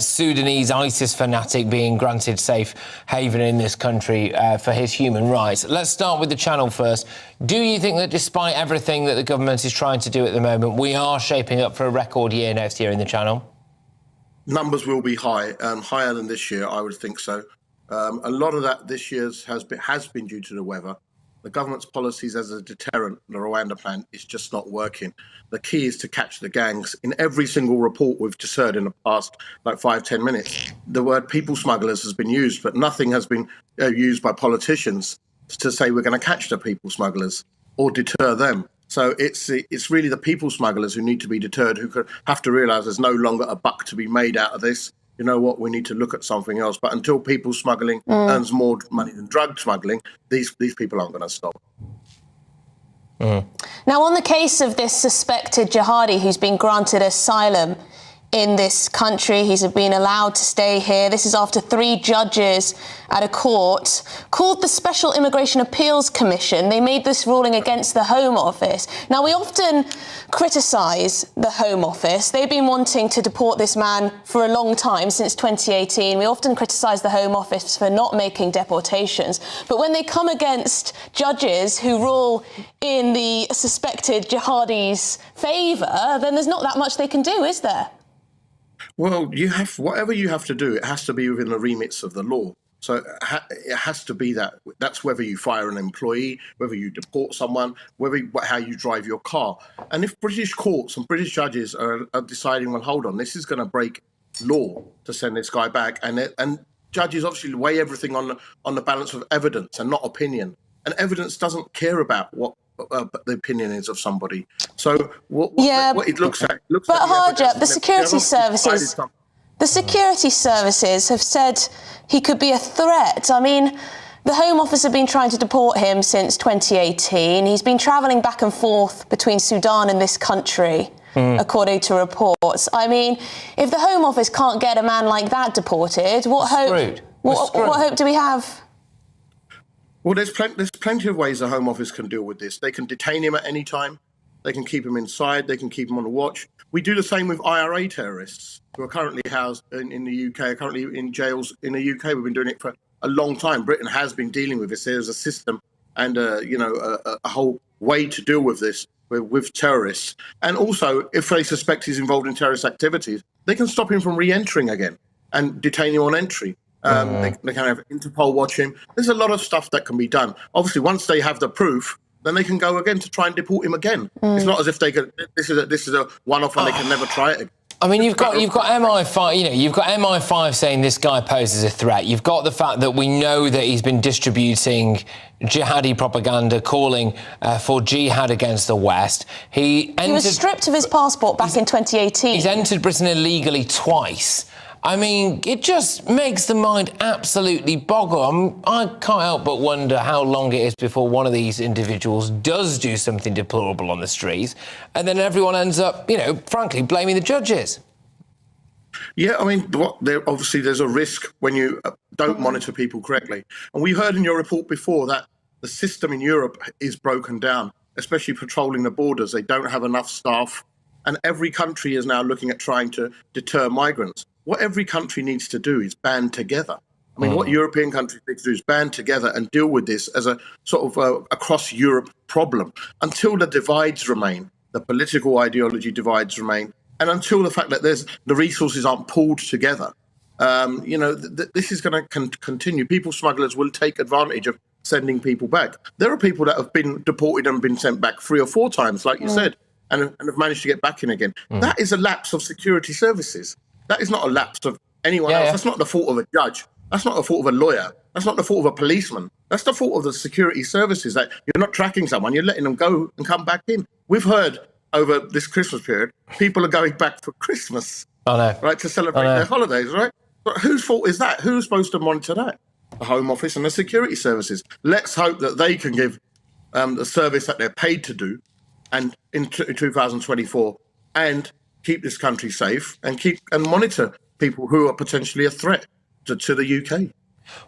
Sudanese ISIS fanatic being granted safe haven in this country for his human rights. Let's start with the channel first. Do you think that despite everything that the government is trying to do at the moment, we are shaping up for a record year next year in the channel? Numbers will be high, higher than this year, I would think so. A lot of that this year's has been due to the weather. The government's policies as a deterrent, the Rwanda plan, is just not working. The key is to catch the gangs. In every single report we've just heard in the past, 5-10 minutes, the word people smugglers has been used, but nothing has been used by politicians to say we're going to catch the people smugglers or deter them. So it's really the people smugglers who need to be deterred, who could have to realise there's no longer a buck to be made out of this. You know what, we need to look at something else. But until people smuggling earns more money than drug smuggling, these people aren't going to stop. Now, on the case of this suspected jihadi who's been granted asylum in this country, he's been allowed to stay here. This is after 3 judges at a court called the Special Immigration Appeals Commission. They made this ruling against the Home Office. Now, we often criticise the Home Office. They've been wanting to deport this man for a long time, since 2018. We often criticise the Home Office for not making deportations. But when they come against judges who rule in the suspected jihadi's favour, then there's not that much they can do, is there? Well, whatever you have to do, it has to be within the remits of the law. So it has to be that. That's whether you fire an employee, whether you deport someone, how you drive your car. And if British courts and British judges are deciding, well, hold on, this is going to break law to send this guy back, and judges obviously weigh everything on the balance of evidence and not opinion. And evidence doesn't care about what the opinion is of somebody. So what it looks at. But Harjap, the security services. The security services have said he could be a threat. I mean, the Home Office have been trying to deport him since 2018. He's been travelling back and forth between Sudan and this country, according to reports. I mean, if the Home Office can't get a man like that deported, what hope do we have? Well, there's plenty of ways the Home Office can deal with this. They can detain him at any time. They can keep him inside. They can keep him on a watch. We do the same with IRA terrorists who are currently housed in the UK, currently in jails in the UK. We've been doing it for a long time. Britain has been dealing with this. There's a system and a whole way to deal with this with terrorists. And also, if they suspect he's involved in terrorist activities, they can stop him from re-entering again and detain him on entry. They can have Interpol watch him. There's a lot of stuff that can be done. Obviously, once they have the proof, then they can go again to try and deport him again. It's not as if they could. This is a one-off and they can never try it again. I mean, you've got MI5. You've got MI5 saying this guy poses a threat. You've got the fact that we know that he's been distributing jihadi propaganda, calling for jihad against the West. He was stripped of his passport back in 2018. He's entered Britain illegally twice. I mean, it just makes the mind absolutely boggle. I can't help but wonder how long it is before one of these individuals does do something deplorable on the streets, and then everyone ends up, frankly, blaming the judges. Yeah, I mean, obviously there's a risk when you don't monitor people correctly. And we heard in your report before that the system in Europe is broken down, especially patrolling the borders. They don't have enough staff, and every country is now looking at trying to deter migrants. What every country needs to do is band together. I mean, what European countries need to do is band together and deal with this as a sort of across Europe problem until the divides remain, the political ideology divides remain, and until the fact that the resources aren't pulled together. This is going to continue. People smugglers will take advantage of sending people back. There are people that have been deported and been sent back 3 or 4 times, like you said, and have managed to get back in again. That is a lapse of security services. That is not a lapse of anyone else. That's not the fault of a judge. That's not the fault of a lawyer. That's not the fault of a policeman. That's the fault of the security services, that you're not tracking someone, you're letting them go and come back in. We've heard over this Christmas period, people are going back for Christmas, right, to celebrate their holidays, right? But whose fault is that? Who's supposed to monitor that? The Home Office and the security services. Let's hope that they can give the service that they're paid to do and in 2024 and keep this country safe and monitor people who are potentially a threat to the UK.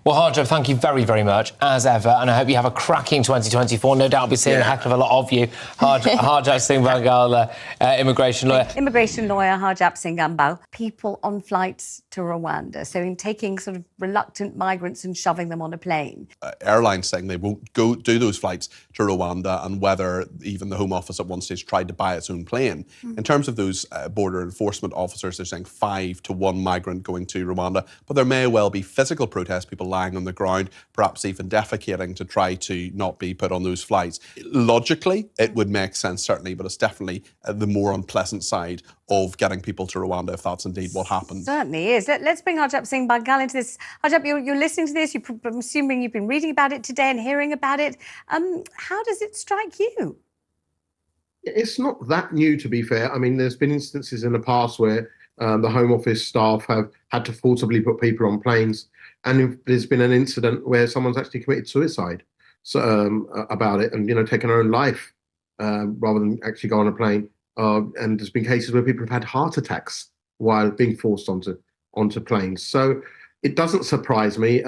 Well, Harjap, thank you very, very much, as ever, and I hope you have a cracking 2024. No doubt I'll be seeing a heck of a lot of you. Harjap Singh Bhangal, immigration lawyer. Immigration lawyer Harjap Singh Bhangal. People on flights to Rwanda, so in taking sort of reluctant migrants and shoving them on a plane. Airlines saying they won't go do those flights to Rwanda, and whether even the Home Office at one stage tried to buy its own plane. In terms of those border enforcement officers, they're saying 5 to 1 migrant going to Rwanda, but there may well be physical protests, people lying on the ground, perhaps even defecating to try to not be put on those flights. Logically, it would make sense, certainly, but it's definitely the more unpleasant side of getting people to Rwanda, if that's indeed what happens. Certainly is. Let's bring Harjap Singh Bhangal into this. Harjap, you're listening to this. I'm assuming you've been reading about it today and hearing about it. How does it strike you? It's not that new, to be fair. I mean, there's been instances in the past where the Home Office staff have had to forcibly put people on planes, and there's been an incident where someone's actually committed suicide about it, and taken their own life rather than actually go on a plane. And there's been cases where people have had heart attacks while being forced onto planes. So it doesn't surprise me.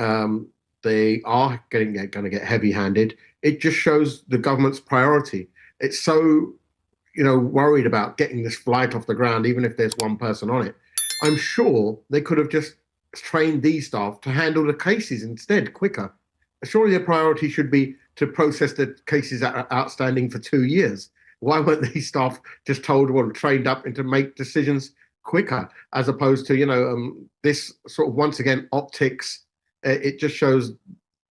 They are going to get heavy-handed. It just shows the government's priority. It's so worried about getting this flight off the ground, even if there's one person on it. I'm sure they could have just trained these staff to handle the cases instead quicker. Surely their priority should be to process the cases that are outstanding for 2 years. Why weren't these staff just told or trained up and to make decisions quicker, as opposed to, this sort of, once again, optics? It just shows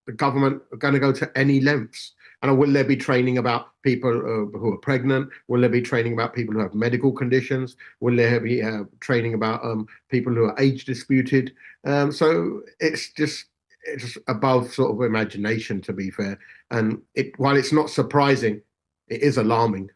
the government are going to go to any lengths. And will there be training about people who are pregnant? Will there be training about people who have medical conditions? Will there be training about people who are age disputed? So it's just above sort of imagination, to be fair. And while it's not surprising, it is alarming.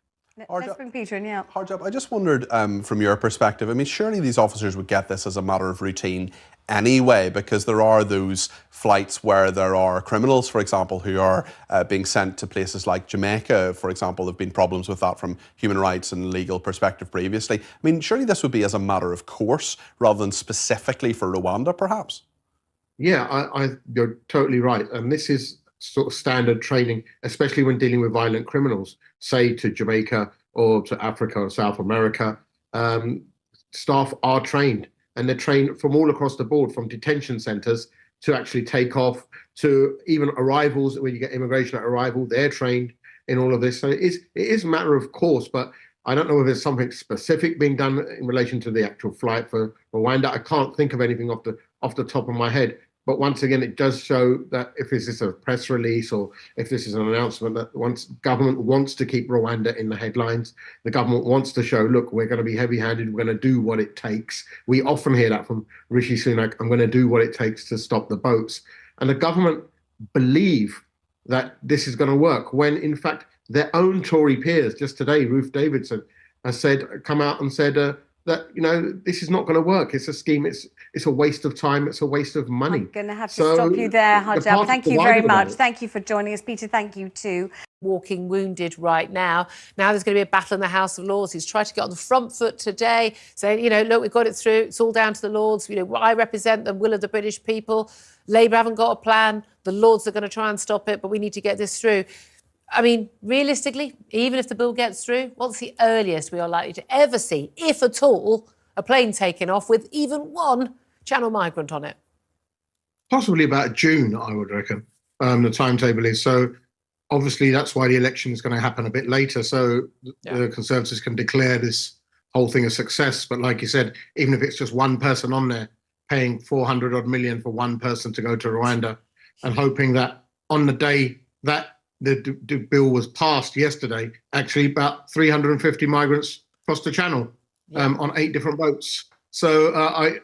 Let's bring Peter in, yeah. Harjap, I just wondered, from your perspective, I mean, surely these officers would get this as a matter of routine anyway, because there are those flights where there are criminals, for example, who are being sent to places like Jamaica, for example. There have been problems with that from human rights and legal perspective previously. I mean, surely this would be as a matter of course, rather than specifically for Rwanda, perhaps? Yeah, you're totally right. And this is sort of standard training, especially when dealing with violent criminals, say to Jamaica or to Africa or South America. Staff are trained, and they're trained from all across the board, from detention centres to actually take off, to even arrivals. When you get immigration at arrival, they're trained in all of this. So it is a matter of course, but I don't know if there's something specific being done in relation to the actual flight for Rwanda. I can't think of anything off the top of my head. But once again, it does show that if this is a press release or if this is an announcement that once government wants to keep Rwanda in the headlines, the government wants to show, look, we're going to be heavy-handed, we're going to do what it takes. We often hear that from Rishi Sunak, I'm going to do what it takes to stop the boats. And the government believe that this is going to work, when in fact their own Tory peers, just today, Ruth Davidson, has come out and said that, you know, this is not going to work. It's a scheme. It's a waste of time. It's a waste of money. I'm going to have to stop you there, Harjap. Thank you very much. Thank you for joining us. Peter, thank you too. Walking wounded right now. Now there's going to be a battle in the House of Lords. He's tried to get on the front foot today, saying, you know, look, we've got it through. It's all down to the Lords. You know, I represent the will of the British people. Labour haven't got a plan. The Lords are going to try and stop it, but we need to get this through. I mean, realistically, even if the bill gets through, what's the earliest we are likely to ever see, if at all, a plane taken off with even one Channel migrant on it? Possibly about June, I would reckon, the timetable is. So obviously that's why the election is going to happen a bit later, so the Conservatives can declare this whole thing a success. But like you said, even if it's just one person on there, paying 400 odd million for one person to go to Rwanda, and hoping that on the day that the bill was passed yesterday, actually about 350 migrants crossed the channel on 8 different boats. So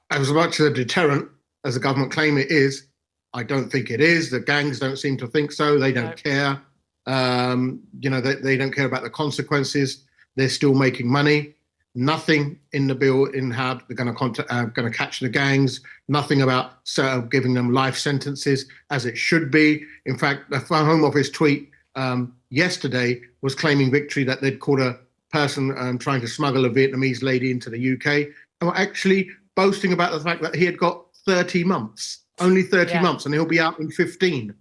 as much a deterrent as the government claim it is, I don't think it is. The gangs don't seem to think so. They don't care. You know, they don't care about the consequences. They're still making money. Nothing in the bill in how they're going to catch the gangs. Nothing about giving them life sentences as it should be. In fact, the Home Office tweet yesterday was claiming victory that they'd caught a person trying to smuggle a Vietnamese lady into the UK, and were actually boasting about the fact that he had got 30 months, only 30 months, and he'll be out in 15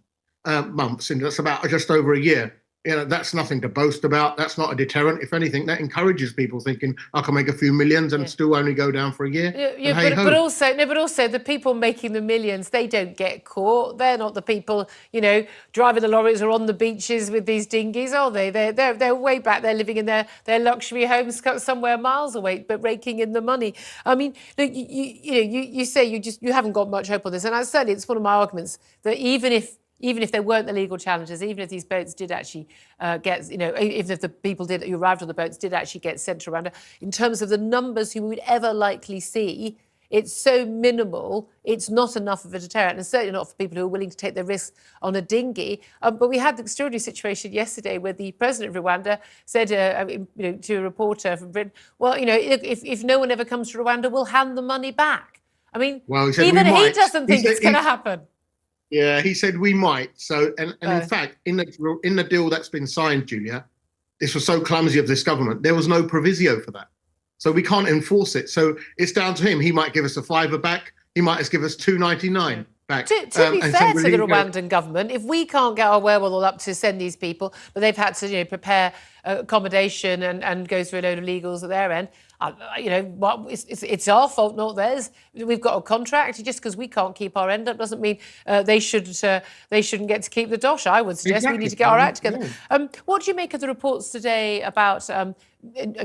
months, and that's about just over a year. You know, that's nothing to boast about. That's not a deterrent. If anything, that encourages people thinking, I can make a few millions and still only go down for a year. But also the people making the millions, they don't get caught. They're not the people, you know, driving the lorries or on the beaches with these dinghies, are they? They're way back there living in their luxury homes somewhere miles away, but raking in the money. I mean, look, you say you haven't got much hope on this, and certainly it's one of my arguments that even if there weren't the legal challenges, even if these boats did actually get, you know, even if the people who arrived on the boats did actually get sent to Rwanda, in terms of the numbers who we would ever likely see, it's so minimal, it's not enough of a deterrent, and certainly not for people who are willing to take the risk on a dinghy. But we had the extraordinary situation yesterday where the president of Rwanda said to a reporter from Britain, well, you know, if no one ever comes to Rwanda, we'll hand the money back. I mean, well, he said even he doesn't think it's going to happen. Yeah, he said we might. So, and in fact, in the deal that's been signed, Julia, this was so clumsy of this government. There was no proviso for that, so we can't enforce it. So it's down to him. He might give us a £5 back. He might just give us $2.99 back. To be fair to the Rwandan government, if we can't get our wherewithal up to send these people, but they've had to, you know, prepare accommodation and go through a load of legals at their end. You know, it's our fault, not theirs. We've got a contract. Just because we can't keep our end up doesn't mean they shouldn't get to keep the dosh. I would suggest we need to get our act together. What do you make of the reports today about? And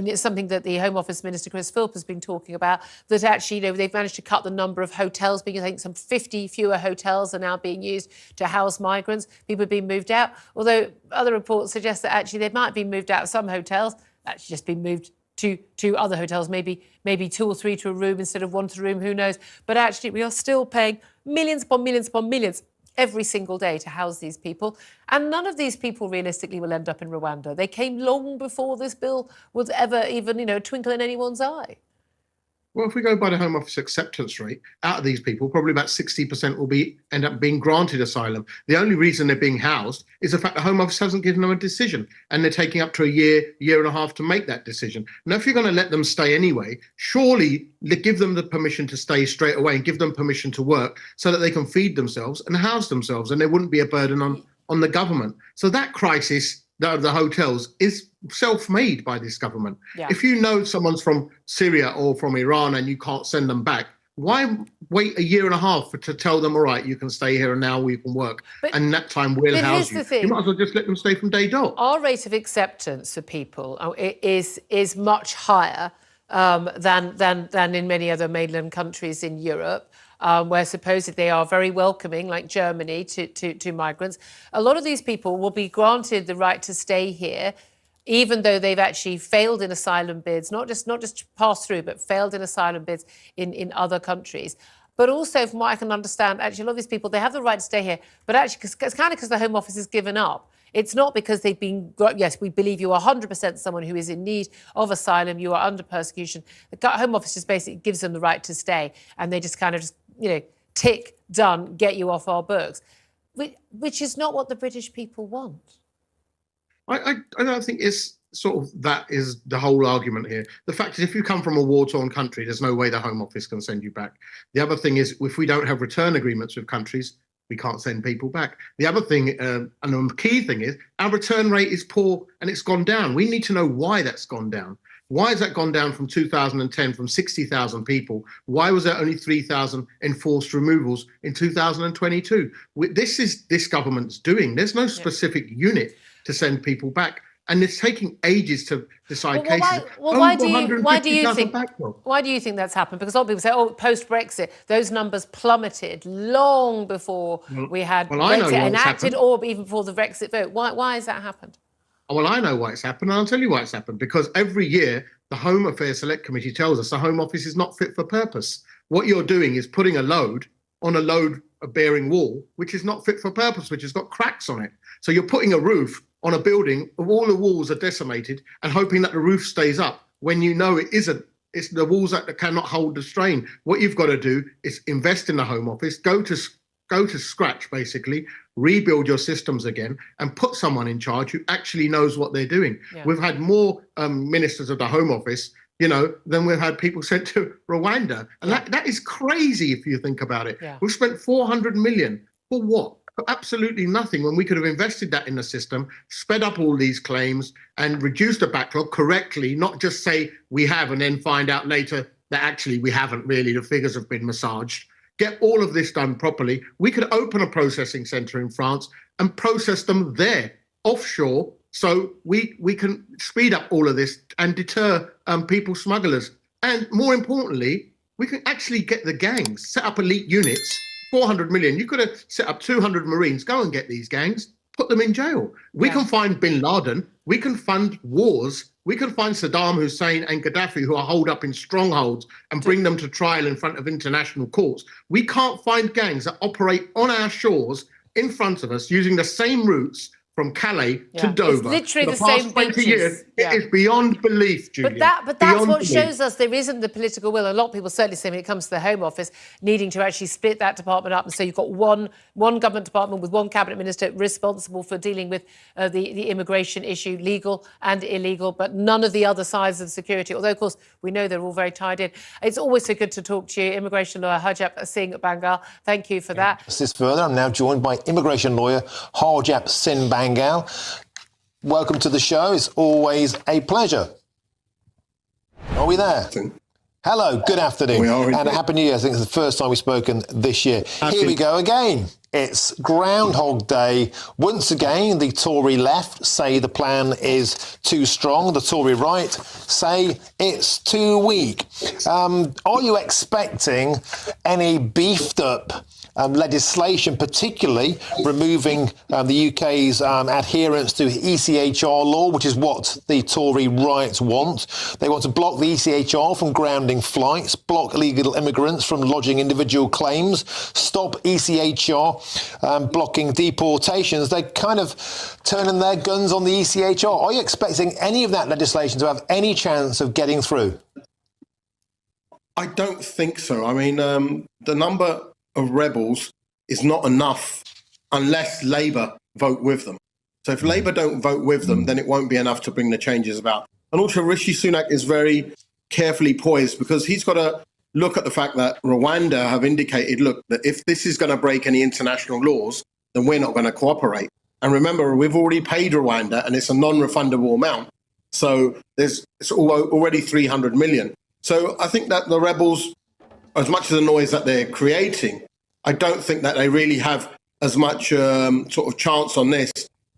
it's something that the Home Office Minister Chris Philp has been talking about. That actually, you know, they've managed to cut the number of hotels. Because I think some 50 fewer hotels are now being used to house migrants. People are being moved out. Although other reports suggest that actually they might be moved out of some hotels. That's just been moved to other hotels, maybe 2 or 3 to a room instead of 1 to a room, who knows. But actually, we are still paying millions upon millions upon millions every single day to house these people. And none of these people realistically will end up in Rwanda. They came long before this bill was ever even, you know, a twinkle in anyone's eye. Well, if we go by the Home Office acceptance rate, out of these people, probably about 60% will end up being granted asylum. The only reason they're being housed is the fact the Home Office hasn't given them a decision, and they're taking up to a year and a half to make that decision. Now, if you're going to let them stay anyway, surely give them the permission to stay straight away and give them permission to work so that they can feed themselves and house themselves, and there wouldn't be a burden on the government. So that crisis, the hotels, is self-made by this government. Yeah. If you know someone's from Syria or from Iran and you can't send them back, why wait a year and a half to tell them, all right, you can stay here and now you can work, and that time we'll house you. You might as well just let them stay from day dot. Our rate of acceptance for people is much higher than in many other mainland countries in Europe. Where supposedly they are very welcoming, like Germany, to migrants. A lot of these people will be granted the right to stay here, even though they've actually failed in asylum bids, not just passed through, but failed in asylum bids in other countries. But also, from what I can understand, actually, a lot of these people, they have the right to stay here, but actually, it's kind of because the Home Office has given up. It's not because they've been, yes, we believe you are 100% someone who is in need of asylum, you are under persecution. The Home Office just basically gives them the right to stay, and they just kind of tick, done, get you off our books, which is not what the British people want. I don't think it's sort of that is the whole argument here. The fact is, if you come from a war-torn country, there's no way the Home Office can send you back. The other thing is, if we don't have return agreements with countries, we can't send people back. The other thing, and the key thing is, our return rate is poor and it's gone down. We need to know why that's gone down. Why has that gone down from 2010 from 60,000 people? Why was there only 3,000 enforced removals in 2022? This is this government's doing. There's no specific unit to send people back. And it's taking ages to decide cases. Why do you think that's happened? Because a lot of people say, oh, post-Brexit, those numbers plummeted long before we had Brexit enacted or even before the Brexit vote. Why has that happened? Well, I know why it's happened, and I'll tell you why it's happened. Because every year, the Home Affairs Select Committee tells us the Home Office is not fit for purpose. What you're doing is putting a load on a load-bearing wall, which is not fit for purpose, which has got cracks on it. So you're putting a roof on a building, all the walls are decimated, and hoping that the roof stays up when you know it isn't. It's the walls that cannot hold the strain. What you've got to do is invest in the Home Office, go to scratch, basically, rebuild your systems again, and put someone in charge who actually knows what they're doing. Yeah. We've had more ministers of the Home Office, than we've had people sent to Rwanda. And that is crazy if you think about it. Yeah. We've spent 400 million for what? For absolutely nothing, when we could have invested that in the system, sped up all these claims and reduced the backlog correctly, not just say we have and then find out later that actually we haven't really, the figures have been massaged. Get all of this done properly. We could open a processing centre in France and process them there, offshore, so we can speed up all of this and deter people smugglers. And more importantly, we can actually get the gangs, set up elite units. 400 million. You could have set up 200 Marines. Go and get these gangs, put them in jail. We can find bin Laden. We can fund wars. We can find Saddam Hussein and Gaddafi, who are holed up in strongholds, and bring them to trial in front of international courts. We can't find gangs that operate on our shores in front of us using the same routes from Calais to Dover. It's literally the same 20 years. It is beyond belief, Julia. But that's what shows us there isn't the political will. A lot of people certainly say when it comes to the Home Office, needing to actually split that department up. And so you've got one government department with one cabinet minister responsible for dealing with the immigration issue, legal and illegal, but none of the other sides of security. Although, of course, we know they're all very tied in. It's always so good to talk to you. Immigration lawyer Harjap Singh Bhangal. Thank you for that. This further, I'm now joined by immigration lawyer Harjap Singh Bhangal. Welcome to the show. It's always a pleasure. Are we there? Hello, good afternoon. And a Happy New Year. I think it's the first time we've spoken this year. Here we go again. It's Groundhog Day. Once again, the Tory left say the plan is too strong. The Tory right say it's too weak. Are you expecting any beefed up legislation, particularly removing the UK's adherence to ECHR law, which is what the Tory right want? They want to block the ECHR from grounding flights, block illegal immigrants from lodging individual claims, stop ECHR blocking deportations. They're kind of turning their guns on the ECHR. Are you expecting any of that legislation to have any chance of getting through? I don't think so. I mean, the number of rebels is not enough unless Labour vote with them. So if Labour don't vote with them, then it won't be enough to bring the changes about. And also Rishi Sunak is very carefully poised because he's got to look at the fact that Rwanda have indicated, look, that if this is going to break any international laws, then we're not going to cooperate. And remember, we've already paid Rwanda and it's a non-refundable amount. So it's already 300 million. So I think that the rebels, as much as the noise that they're creating, I don't think that they really have as much sort of chance on this.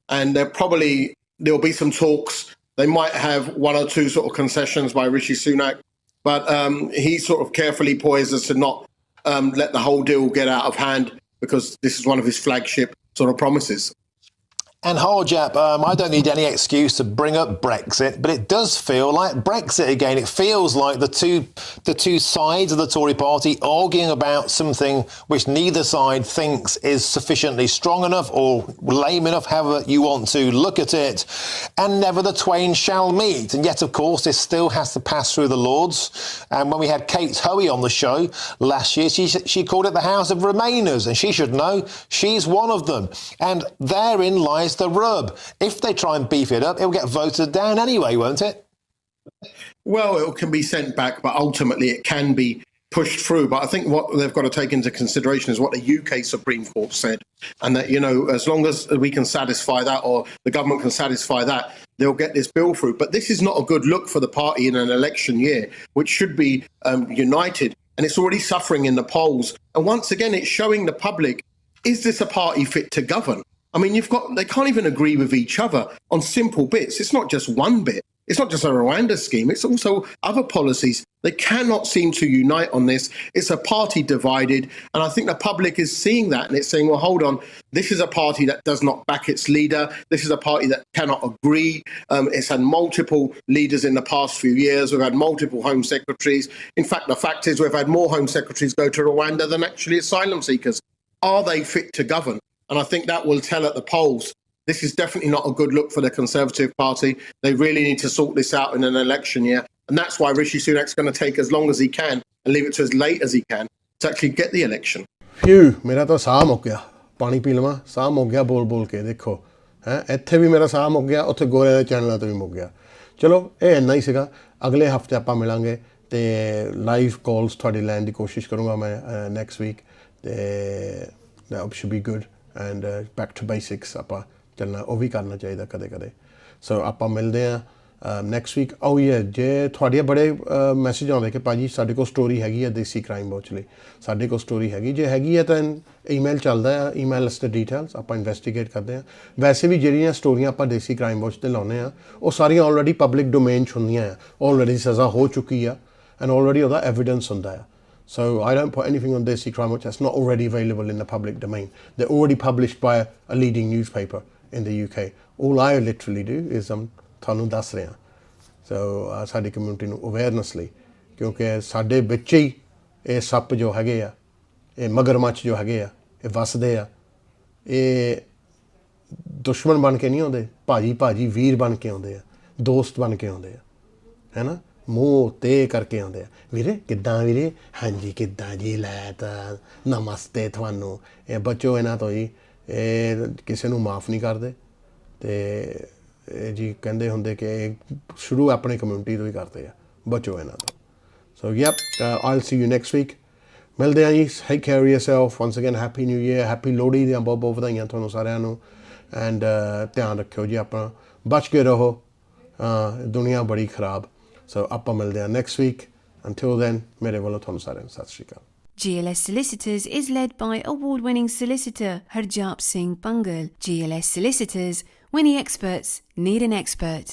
And there'll be some talks. They might have one or two sort of concessions by Rishi Sunak, but he's sort of carefully poised as to not let the whole deal get out of hand because this is one of his flagship sort of promises. And Harjap, I don't need any excuse to bring up Brexit, but it does feel like Brexit again. It feels like the two sides of the Tory party arguing about something which neither side thinks is sufficiently strong enough or lame enough, however you want to look at it, and never the twain shall meet. And yet, of course, this still has to pass through the Lords. And when we had Kate Hoey on the show last year, she called it the House of Remainers, and she should know she's one of them. And therein lies the rub. If they try and beef it up, it will get voted down anyway, won't it? Well, it can be sent back, but ultimately it can be pushed through. But I think what they've got to take into consideration is what the UK Supreme Court said, and that, you know, as long as we can satisfy that, or the government can satisfy that, they'll get this bill through. But this is not a good look for the party in an election year, which should be united, and it's already suffering in the polls. And once again, it's showing the public, is this a party fit to govern? I mean, they can't even agree with each other on simple bits. It's not just one bit. It's not just a Rwanda scheme. It's also other policies. They cannot seem to unite on this. It's a party divided. And I think the public is seeing that. And it's saying, well, hold on. This is a party that does not back its leader. This is a party that cannot agree. It's had multiple leaders in the past few years. We've had multiple Home Secretaries. In fact, the fact is we've had more Home Secretaries go to Rwanda than actually asylum seekers. Are they fit to govern? And I think that will tell at the polls. This is definitely not a good look for the Conservative Party. They really need to sort this out in an election year. And that's why Rishi Sunak's going to take as long as he can and leave it to as late as he can to actually get the election. Phew, मेरा तो साह मुक गया पानी P लवां Sah मुक गया बोल बोल के देखो हैं ਇੱਥੇ भी मेरा साह मुक गया ਉੱਥੇ ਗੋਰੇ ਦੇ ਚੈਨਲਾਂ ਤੇ ਵੀ ਮੁਕ ਗਿਆ ਚਲੋ ਇਹ ਇੰਨਾ ਹੀ ਸੀਗਾ ਅਗਲੇ ਹਫਤੇ ਆਪਾਂ ਮਿਲਾਂਗੇ ਤੇ ਲਾਈਵ ਕਾਲਸ ਤੁਹਾਡੇ ਲੈਣ ਦੀ ਕੋਸ਼ਿਸ਼ ਕਰੂੰਗਾ ਮੈਂ ਨੈਕਸਟ ਵੀਕ ਤੇ that should be good and back to basics ਆਪਾਂ ਚੱਲਣਾ ਉਹ ਵੀ ਕਰਨਾ ਚਾਹੀਦਾ ਕਦੇ ਕਦੇ ਸੋ ਆਪਾਂ ਮਿਲਦੇ ਆ ਨੈਕਸਟ ਵੀਕ ਉਹ ਹੀ ਹੈ ਜੇ ਤੁਹਾਡੇ ਬੜੇ ਮੈਸੇਜ ਆਉਂਦੇ ਕਿ ਭਾਜੀ ਸਾਡੇ ਕੋਲ ਸਟੋਰੀ ਹੈਗੀ ਹੈ ਦੇਸੀ ਕ੍ਰਾਈਮ ਵਾਚ ਲਈ ਸਾਡੇ ਕੋਲ ਸਟੋਰੀ ਹੈਗੀ ਜੇ ਹੈਗੀ ਹੈ ਤਾਂ ਈਮੇਲ ਚੱਲਦਾ ਆ ਈਮੇਲ ਅਸ ਦ ਡੀਟੇਲਸ ਆਪਾਂ ਇਨਵੈਸਟੀਗੇਟ ਕਰਦੇ ਆ ਵੈਸੇ ਵੀ ਜਿਹੜੀਆਂ ਸਟੋਰੀਆਂ ਆਪਾਂ ਦੇਸੀ ਕ੍ਰਾਈਮ ਵਾਚ ਤੇ ਲਾਉਂਦੇ ਆ ਉਹ ਸਾਰੀਆਂ ਆਲਰੇਡੀ ਪਬਲਿਕ ਡੋਮੇਨ 'ਚ ਹੁੰਦੀਆਂ ਆ ਆਲਰੇਡੀ ਸਜ਼ਾ ਹੋ ਚੁੱਕੀ ਆ ਐਂਡ ਆਲਰੇਡੀ ਉਹਦਾ ਐਵੀਡੈਂਸ ਹੁੰਦਾ ਆ So I don't put anything on Desi Crime Watch that's not already available in the public domain. They're already published by a leading newspaper in the UK. All I literally do is ਤੁਹਾਨੂੰ ਦੱਸ ਰਿਹਾ so ਸਾਡੀ community ਨੂੰ awareness ਲਈ ਕਿਉਂਕਿ ਸਾਡੇ ਵਿੱਚ ਹੀ ਇਹ ਸੱਪ ਜੋ ਹੈਗੇ ਆ ਇਹ ਮਗਰਮੱਛ ਜੋ ਹੈਗੇ ਆ ਇਹ ਵਸਦੇ ਆ ਇਹ ਦੁਸ਼ਮਣ ਬਣ ਕੇ ਨਹੀਂ ਆਉਂਦੇ ਭਾਜੀ ਵੀਰ ਬਣ ਕੇ ਆਉਂਦੇ ਆ ਦੋਸਤ ਬਣ ਕੇ ਆਉਂਦੇ ਆ ਹੈ ਨਾ ਮੂੰਹ ਤੇ ਕਰਕੇ ਆਉਂਦੇ ਆ ਵੀਰੇ ਕਿੱਦਾਂ ਵੀਰੇ ਹਾਂਜੀ ਕਿੱਦਾਂ ਜੀ ਲੈ ਤਾਂ ਨਮਸਤੇ ਤੁਹਾਨੂੰ ਇਹ ਬੱਚੋ ਇਹਨਾਂ ਤੋਂ ਜੀ ਇਹ ਕਿਸੇ ਨੂੰ ਮਾਫ ਨਹੀਂ ਕਰਦੇ ਤੇ ਇਹ ਜੀ ਕਹਿੰਦੇ ਹੁੰਦੇ ਕਿ ਸ਼ੁਰੂ ਆਪਣੀ ਕਮਿਊਨਿਟੀ ਤੋਂ ਹੀ ਕਰਦੇ ਆ ਬੱਚੋ ਇਹਨਾਂ ਤੋਂ so yep I'll see you next week ਮਿਲਦੇ ਆ ਜੀ take care of yourself once again happy new year happy Lohri ਦੀਆਂ ਬਹੁਤ ਬਹੁਤ ਵਧਾਈਆਂ ਤੁਹਾਨੂੰ ਸਾਰਿਆਂ ਨੂੰ ਐਂਡ ਧਿਆਨ ਰੱਖਿਓ ਜੀ ਆਪਣਾ ਬਚ ਕੇ ਰਹੋ ਦੁਨੀਆ ਬੜੀ ਖਰਾਬ So ਆਪਾਂ ਮਿਲਦੇ ਹਾਂ next week. Until then, ਮੇਰੇ ਵੱਲੋਂ ਤੁਹਾਨੂੰ ਸਾਰਿਆਂ ਨੂੰ ਸਤਿ ਸ਼੍ਰੀ ਅਕਾਲ. GLS Solicitors is led by award-winning solicitor Harjap Singh Bhangal. GLS Solicitors, when the experts need an expert.